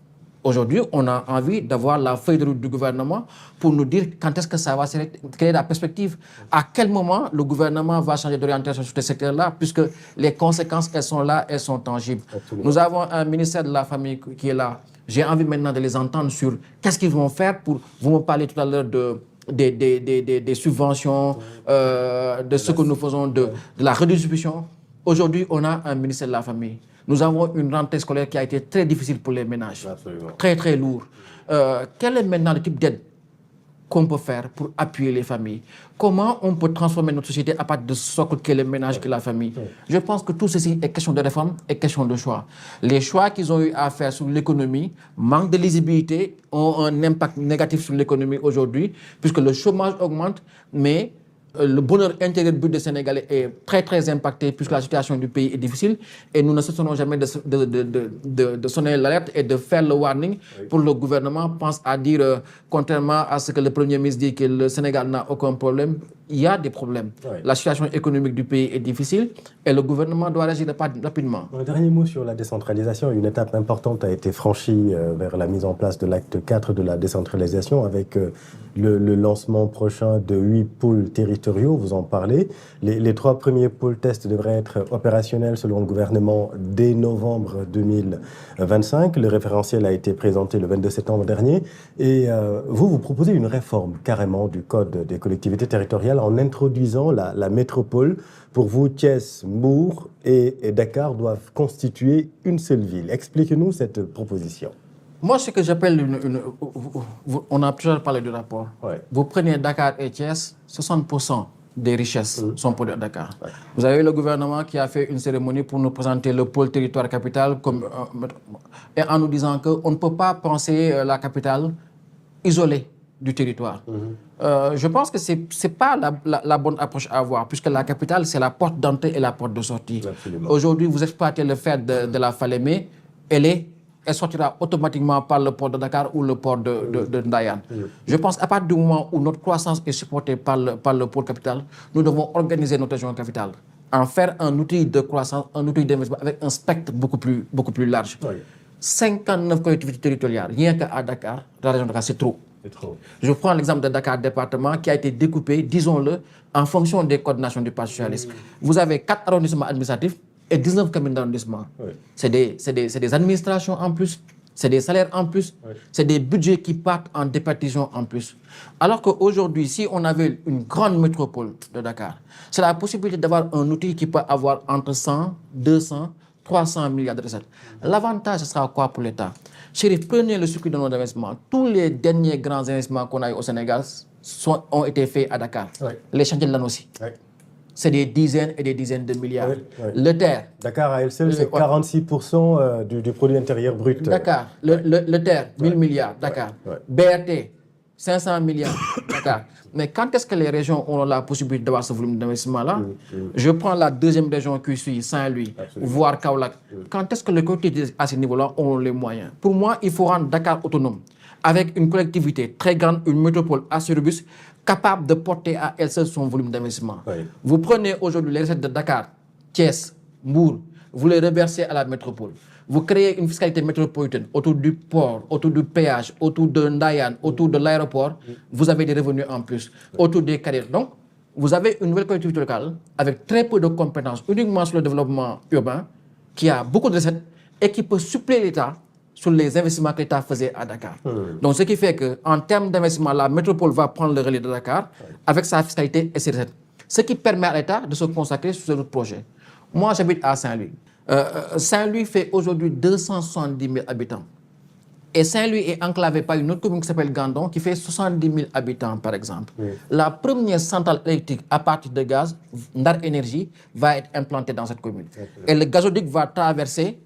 Aujourd'hui, on a envie d'avoir la feuille de route du gouvernement pour nous dire quand est-ce que ça va s'arrêter, quelle est la perspective, à quel moment le gouvernement va changer d'orientation sur ce secteur-là, puisque les conséquences, elles sont là, elles sont tangibles. Absolument. Nous avons un ministère de la Famille qui est là. J'ai envie maintenant de les entendre sur qu'est-ce qu'ils vont faire pour... Vous me parlez tout à l'heure des subventions, de ce que nous faisons, de la redistribution. Aujourd'hui, on a un ministère de la Famille. Nous avons une rentrée scolaire qui a été très difficile pour les ménages. Absolument. Très, très lourd. Quel est maintenant le type d'aide qu'on peut faire pour appuyer les familles? Comment on peut transformer notre société à partir de ce socle qu'est le ménage, qu'est la famille? Je pense que tout ceci est question de réforme et question de choix. Les choix qu'ils ont eu à faire sur l'économie, manque de lisibilité, ont un impact négatif sur l'économie aujourd'hui, puisque le chômage augmente, mais le bonheur intérieur brut des Sénégalais est très très impacté puisque la situation du pays est difficile et nous ne cesserons jamais de sonner l'alerte et de faire le warning pour le gouvernement pense à dire, contrairement à ce que le Premier ministre dit que le Sénégal n'a aucun problème, il y a des problèmes. La situation économique du pays est difficile et le gouvernement doit réagir rapidement. Un dernier mot sur la décentralisation. Une étape importante a été franchie vers la mise en place de l'acte 4 de la décentralisation avec le lancement prochain de 8 pôles territoriaux, vous en parlez. Les 3 premiers pôles tests devraient être opérationnels selon le gouvernement dès novembre 2025. Le référentiel a été présenté le 22 septembre dernier. Et vous proposez une réforme carrément du Code des collectivités territoriales en introduisant la métropole. Pour vous, Thiès, Mbour et Dakar doivent constituer une seule ville. Expliquez-nous cette proposition. Moi, ce que j'appelle on a déjà parlé du rapport. Vous prenez Dakar et Thiès, 60% des richesses sont produites à Dakar. Vous avez le gouvernement qui a fait une cérémonie pour nous présenter le pôle territoire capitale comme, et en nous disant qu'on ne peut pas penser la capitale isolée du territoire. Je pense que ce n'est pas la bonne approche à avoir, puisque la capitale, c'est la porte d'entrée et la porte de sortie. Aujourd'hui, vous exploitez le fait de la Falémé, elle sortira automatiquement par le port de Dakar ou le port de Ndayane. Je pense qu'à partir du moment où notre croissance est supportée par le pôle capital, nous devons organiser notre région capitale, en faire un outil de croissance, un outil d'investissement avec un spectre beaucoup plus large. 59 collectivités territoriales, rien qu'à Dakar, la région de Dakar, c'est trop. Je prends l'exemple de Dakar département qui a été découpé, disons-le, en fonction des coordinations du Parti socialiste. Vous avez 4 arrondissements administratifs et 19 communes d'arrondissement. C'est des administrations en plus, c'est des salaires en plus, c'est des budgets qui partent en départition en plus. Alors qu'aujourd'hui, si on avait une grande métropole de Dakar, c'est la possibilité d'avoir un outil qui peut avoir entre 100, 200, 300 milliards de recettes. L'avantage, ce sera quoi pour l'État? Chérif, prenez le circuit de nos investissements. Tous les derniers grands investissements qu'on a eu au Sénégal ont été faits à Dakar. Les chantiers de l'ANOSI. C'est des dizaines et des dizaines de milliards. Le TER. Dakar à elle seule, c'est 46% du produit intérieur brut. Dakar. Le TER, 1000 milliards. Dakar. BRT, 500 milliards. Dakar. Mais quand est-ce que les régions ont la possibilité d'avoir ce volume d'investissement-là? Je prends la deuxième région qui suit, Saint-Louis, voire Kaolack. Quand est-ce que les collectivités à ce niveau-là ont les moyens? Pour moi, il faut rendre Dakar autonome, avec une collectivité très grande, une métropole assez robuste, capable de porter à elle seule son volume d'investissement. Vous prenez aujourd'hui les recettes de Dakar, Thiès, Mbour, vous les reversez à la métropole. Vous créez une fiscalité métropolitaine autour du port, autour du péage, autour de Ndayane, autour de l'aéroport. Vous avez des revenus en plus, autour des carrières. Donc, vous avez une nouvelle collectivité locale avec très peu de compétences uniquement sur le développement urbain, qui a beaucoup de recettes et qui peut suppléer l'État sur les investissements que l'État faisait à Dakar. Donc, ce qui fait qu'en termes d'investissement, la métropole va prendre le relais de Dakar avec sa fiscalité et ses recettes. Ce qui permet à l'État de se consacrer sur ce autre projet. Moi, j'habite à Saint-Louis. Saint-Louis fait aujourd'hui 270 000 habitants. Et Saint-Louis est enclavé par une autre commune qui s'appelle Gandon, qui fait 70 000 habitants, par exemple. La première centrale électrique à partir de gaz, Ndar Énergie, va être implantée dans cette commune. Et le gazoduc va traverser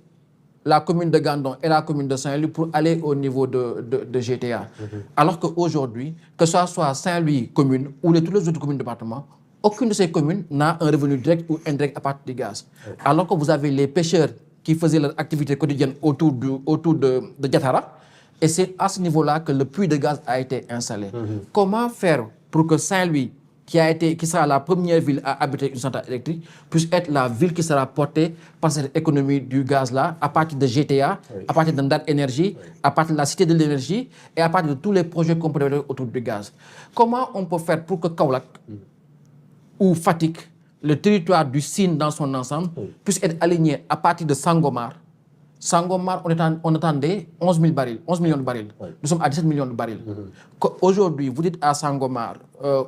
la commune de Gandon et la commune de Saint-Louis pour aller au niveau de GTA. Alors qu'aujourd'hui, que ce soit Saint-Louis commune ou toutes les autres communes du département, aucune de ces communes n'a un revenu direct ou indirect à partir du gaz. Alors que vous avez les pêcheurs qui faisaient leur activité quotidienne autour de Diatara, et c'est à ce niveau-là que le puits de gaz a été installé. Comment faire pour que Saint-Louis, qui sera la première ville à habiter une centrale électrique, puisse être la ville qui sera portée par cette économie du gaz-là, à partir de GTA, à partir de Ndar Énergie, à partir de la Cité de l'énergie et à partir de tous les projets qu'on peut développer autour du gaz. Comment on peut faire pour que Kaolack ou Fatick, le territoire du Sine dans son ensemble, puisse être aligné à partir de Sangomar. Sangomar, on attendait 11 millions de barils. Nous sommes à 17 millions de barils. Aujourd'hui, vous dites à Sangomar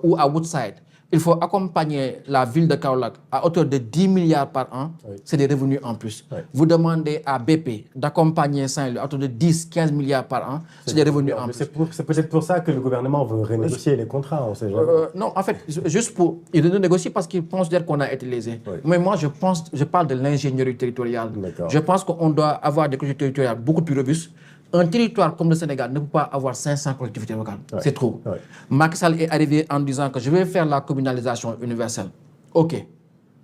ou à Woodside, il faut accompagner la ville de Kaolack à hauteur de 10 milliards par an, c'est des revenus en plus. Vous demandez à BP d'accompagner Saint-Louis à hauteur de 10-15 milliards par an, c'est des revenus en plus. C'est peut-être pour ça que le gouvernement veut renégocier les contrats, on sait jamais. Non, en fait, juste pour... Il renégocie parce qu'il considère qu'on a été lésé. Mais moi, je parle de l'ingénierie territoriale. Je pense qu'on doit avoir des collectivités territoriales beaucoup plus robustes. Un territoire comme le Sénégal ne peut pas avoir 500 collectivités locales. C'est trop. Macky Sall est arrivé en disant que je vais faire la communalisation universelle. OK.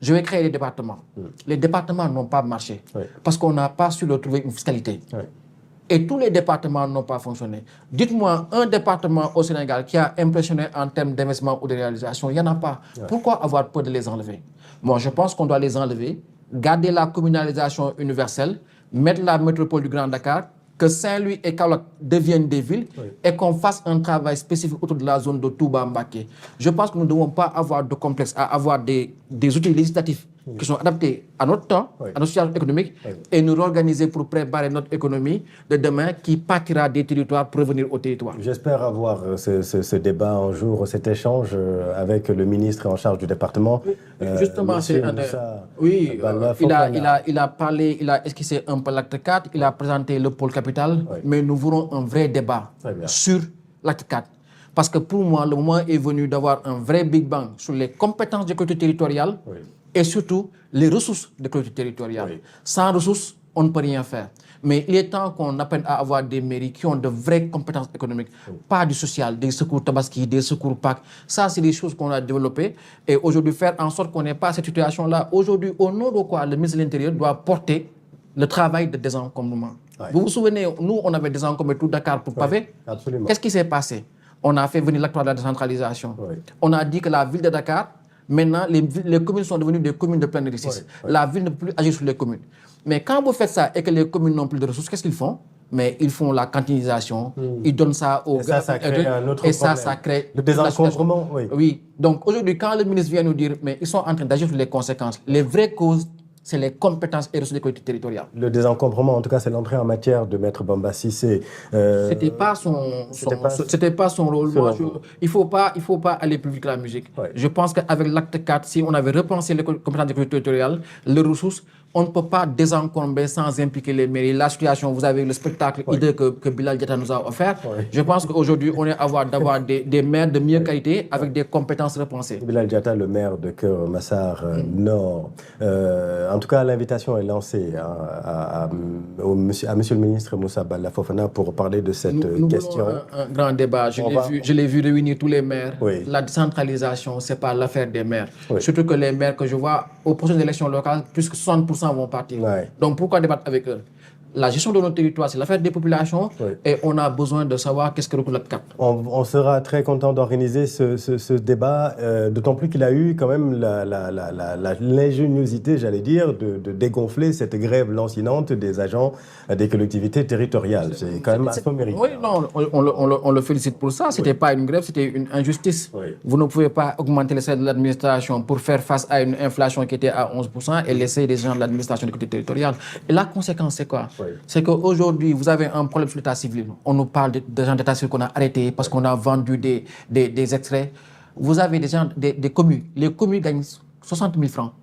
Je vais créer les départements. Les départements n'ont pas marché parce qu'on n'a pas su leur trouver une fiscalité. Et tous les départements n'ont pas fonctionné. Dites-moi un département au Sénégal qui a impressionné en termes d'investissement ou de réalisation. Il n'y en a pas. Pourquoi avoir peur de les enlever? Moi, je pense qu'on doit les enlever, garder la communalisation universelle, mettre la métropole du Grand Dakar, que Saint-Louis et Kaolack deviennent des villes et qu'on fasse un travail spécifique autour de la zone de Touba-Mbaké. Je pense que nous ne devons pas avoir de complexe à avoir des outils législatifs qui sont adaptés à notre temps, à notre situation économique, et nous réorganiser pour préparer notre économie de demain qui partira des territoires pour revenir aux territoires. J'espère avoir ce débat un jour, cet échange avec le ministre en charge du département. Justement, c'est oui, il a parlé, il a esquissé un peu l'acte 4, il a présenté le pôle capital, mais nous voulons un vrai débat sur l'acte 4. Parce que pour moi, le moment est venu d'avoir un vrai Big Bang sur les compétences des collectivités territoriales et surtout les ressources des collectivités territoriales. Sans ressources, on ne peut rien faire. Mais il est temps qu'on apprenne à avoir des mairies qui ont de vraies compétences économiques, pas du social, des secours Tabaski, des secours PAC. Ça, c'est des choses qu'on a développées. Et aujourd'hui, faire en sorte qu'on n'ait pas cette situation-là. Aujourd'hui, au nom de quoi le ministre de l'Intérieur doit porter le travail de désencombrement. Vous vous souvenez, nous, on avait désencombré tout Dakar pour pavé. Qu'est-ce qui s'est passé? On a fait venir l'acte de la décentralisation. On a dit que la ville de Dakar, maintenant, les communes sont devenues des communes de plein exercice. La ville ne peut plus agir sur les communes. Mais quand vous faites ça et que les communes n'ont plus de ressources, qu'est-ce qu'ils font? Mais ils font la cantinisation, ils donnent ça aux gars. Ça crée un autre problème. Ça crée le désencombrement. Oui. Donc aujourd'hui, quand le ministre vient nous dire, mais ils sont en train d'agir sur les conséquences, les vraies causes, c'est les compétences et ressources des collectivités territoriales. Le désencombrement, en tout cas, c'est l'entrée en matière de Maître Bamba Cissé. C'était pas son rôle. Il faut pas aller plus vite que la musique. Je pense qu'avec l'acte 4, si on avait repensé les compétences des collectivités territoriales, les ressources, on ne peut pas désencombrer sans impliquer les mairies. La situation, vous avez le spectacle hideux que Bilal Diatta nous a offert. Je pense qu'aujourd'hui, on est d'avoir des maires de meilleure qualité avec des compétences repensées. Bilal Diatta, le maire de Keur Massar Nord. En tout cas, l'invitation est lancée à monsieur le ministre Moussa Balla Fofana pour parler de cette question. Un grand débat. Je l'ai vu réunir tous les maires. La décentralisation, ce n'est pas l'affaire des maires. Surtout que les maires que je vois aux prochaines élections locales, plus que 60% vont partir. Donc pourquoi débattre avec eux? La gestion de nos territoires, c'est l'affaire des populations et on a besoin de savoir qu'est-ce que recoule le cap. On sera très content d'organiser ce débat, d'autant plus qu'il a eu quand même l'ingéniosité, j'allais dire, de dégonfler cette grève lancinante des agents des collectivités territoriales. C'est quand même à son mérite. Oui, non, on le félicite pour ça. Ce n'était pas une grève, c'était une injustice. Vous ne pouvez pas augmenter les salaires de l'administration pour faire face à une inflation qui était à 11% et laisser les gens de l'administration des collectivités territoriales. Et la conséquence, c'est quoi? C'est qu'aujourd'hui, vous avez un problème sur l'état civil. On nous parle de gens d'état civil qu'on a arrêtés parce qu'on a vendu des extraits. Vous avez des gens, des communes. Les communes gagnent 60 000 francs.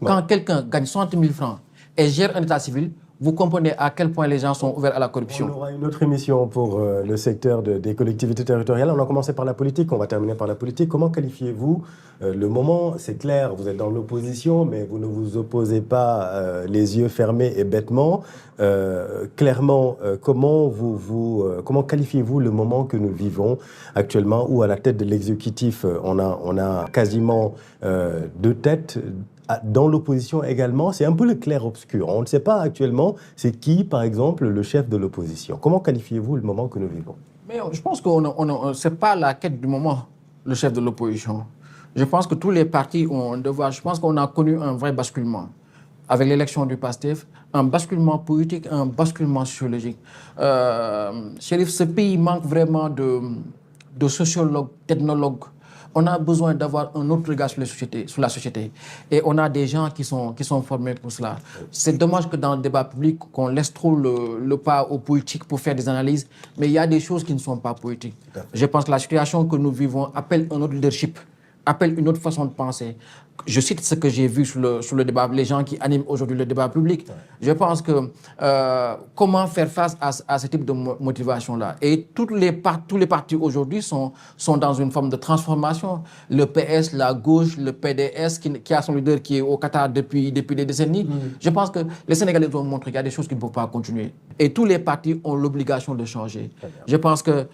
Quand quelqu'un gagne 60 000 francs et gère un état civil, vous comprenez à quel point les gens sont ouverts à la corruption. On aura une autre émission pour le secteur des collectivités territoriales. On a commencé par la politique, on va terminer par la politique. Comment qualifiez-vous le moment? C'est clair, vous êtes dans l'opposition, mais vous ne vous opposez pas les yeux fermés et bêtement. Clairement, comment qualifiez-vous le moment que nous vivons actuellement, où à la tête de l'exécutif, on a quasiment deux têtes? Dans l'opposition également, c'est un peu le clair-obscur. On ne sait pas actuellement c'est qui, par exemple, le chef de l'opposition. Comment qualifiez-vous le moment que nous vivons? Mais je pense que ce n'est pas la quête du moment, le chef de l'opposition. Je pense que tous les partis ont un devoir. Je pense qu'on a connu un vrai basculement avec l'élection du PASTEF, un basculement politique, un basculement sociologique. Chérif, ce pays manque vraiment de sociologues, d'ethnologues. On a besoin d'avoir un autre regard sur la société. Et on a des gens qui sont formés pour cela. C'est dommage que dans le débat public, qu'on laisse trop le pas aux politiques pour faire des analyses. Mais il y a des choses qui ne sont pas politiques. Je pense que la situation que nous vivons appelle un autre leadership, appelle une autre façon de penser. Je cite ce que j'ai vu sur le débat, les gens qui animent aujourd'hui le débat public. Je pense que comment faire face à ce type de motivation-là? Et tous les partis aujourd'hui sont dans une forme de transformation. Le PS, la gauche, le PDS, qui a son leader qui est au Qatar depuis des décennies. Je pense que les Sénégalais ont montré qu'il y a des choses qui ne peuvent pas continuer. Et tous les partis ont l'obligation de changer. Je pense que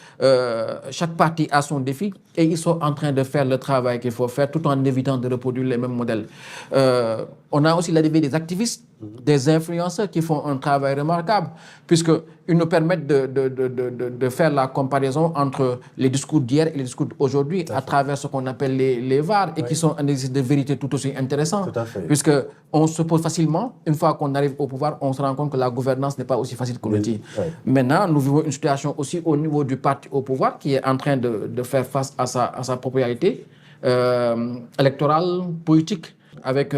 chaque parti a son défi et ils sont en train de faire le travail qu'il faut faire tout en évitant de reproduire les mêmes modèles. On a aussi l'arrivée des activistes, des influenceurs qui font un travail remarquable, puisqu'ils nous permettent de faire la comparaison entre les discours d'hier et les discours d'aujourd'hui à travers ce qu'on appelle les VAR et qui sont un exercice de vérité tout aussi intéressant. Puisqu'on se pose facilement, une fois qu'on arrive au pouvoir, on se rend compte que la gouvernance n'est pas aussi facile qu'on le dit. Maintenant, nous vivons une situation aussi au niveau du parti au pouvoir qui est en train de faire face à sa propriété électorale, politique, avec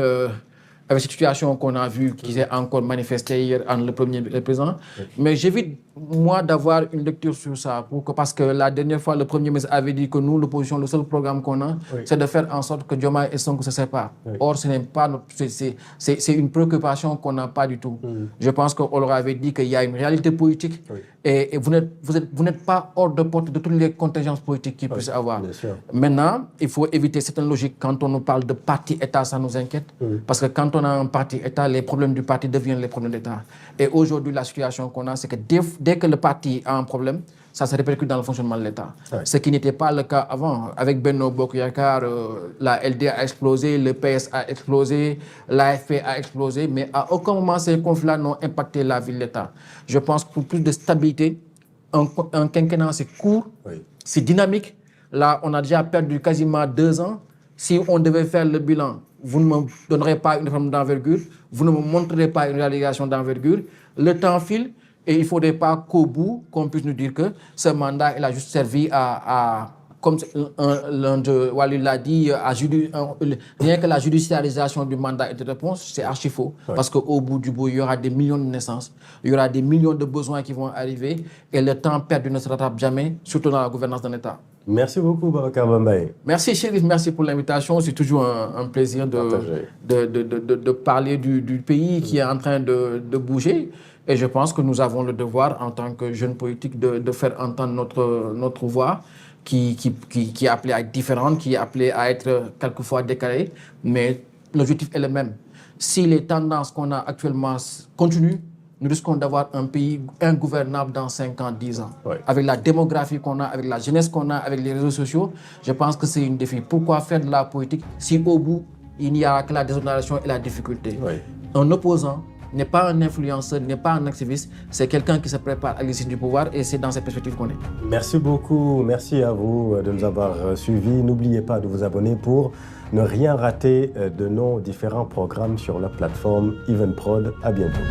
cette situation qu'on a vue qui s'est encore manifestée hier entre le Premier et le Président. Mais j'évite, moi, d'avoir une lecture sur ça, parce que la dernière fois, le Premier ministre avait dit que nous, l'opposition, le seul programme qu'on a, c'est de faire en sorte que Diomaye et Sonko se séparent. Or, ce n'est pas c'est une préoccupation qu'on n'a pas du tout. Je pense qu'on leur avait dit qu'il y a une réalité politique Et vous n'êtes pas hors de portée de toutes les contingences politiques qu'il puisse avoir. Bien sûr. Maintenant, il faut éviter certaines logiques. Quand on nous parle de parti-État, ça nous inquiète. Parce que quand on a un parti-État, les problèmes du parti deviennent les problèmes d'État. Et aujourd'hui, la situation qu'on a, c'est que dès que le parti a un problème, ça se répercute dans le fonctionnement de l'État. Ce qui n'était pas le cas avant. Avec Benno Bokk Yakaar, la LD a explosé, le PS a explosé, l'AFP a explosé, mais à aucun moment ces conflits-là n'ont impacté la vie de l'État. Je pense que pour plus de stabilité, un quinquennat c'est court, c'est dynamique. Là, on a déjà perdu quasiment 2 ans. Si on devait faire le bilan, vous ne me donnerez pas une réforme d'envergure, vous ne me montrerez pas une réalisation d'envergure. Le temps file. Et il ne faudrait pas qu'au bout, qu'on puisse nous dire que ce mandat, il a juste servi comme l'un de Walid l'a dit, rien que la judiciarisation du mandat et de réponse, c'est archi faux. Parce qu'au bout du bout, il y aura des millions de naissances, il y aura des millions de besoins qui vont arriver et le temps perdu ne se rattrape jamais, surtout dans la gouvernance d'un État. Merci beaucoup, Babacar Bambaye. Merci, Chérif, merci pour l'invitation. C'est toujours un plaisir de parler du pays qui est en train de bouger. Et je pense que nous avons le devoir, en tant que jeunes politiques, de faire entendre notre voix, qui est appelée à être différente, qui est appelée à être quelquefois décalée. Mais l'objectif est le même. Si les tendances qu'on a actuellement continuent, nous risquons d'avoir un pays ingouvernable dans 5 ans, 10 ans. Avec la démographie qu'on a, avec la jeunesse qu'on a, avec les réseaux sociaux, je pense que c'est un défi. Pourquoi faire de la politique si au bout, il n'y a que la déshonoration et la difficulté? Un opposant n'est pas un influenceur, n'est pas un activiste, c'est quelqu'un qui se prépare à l'exercice du pouvoir et c'est dans cette perspective qu'on est. Merci beaucoup, merci à vous de nous avoir suivis. N'oubliez pas de vous abonner pour ne rien rater de nos différents programmes sur la plateforme Evenprod. À bientôt.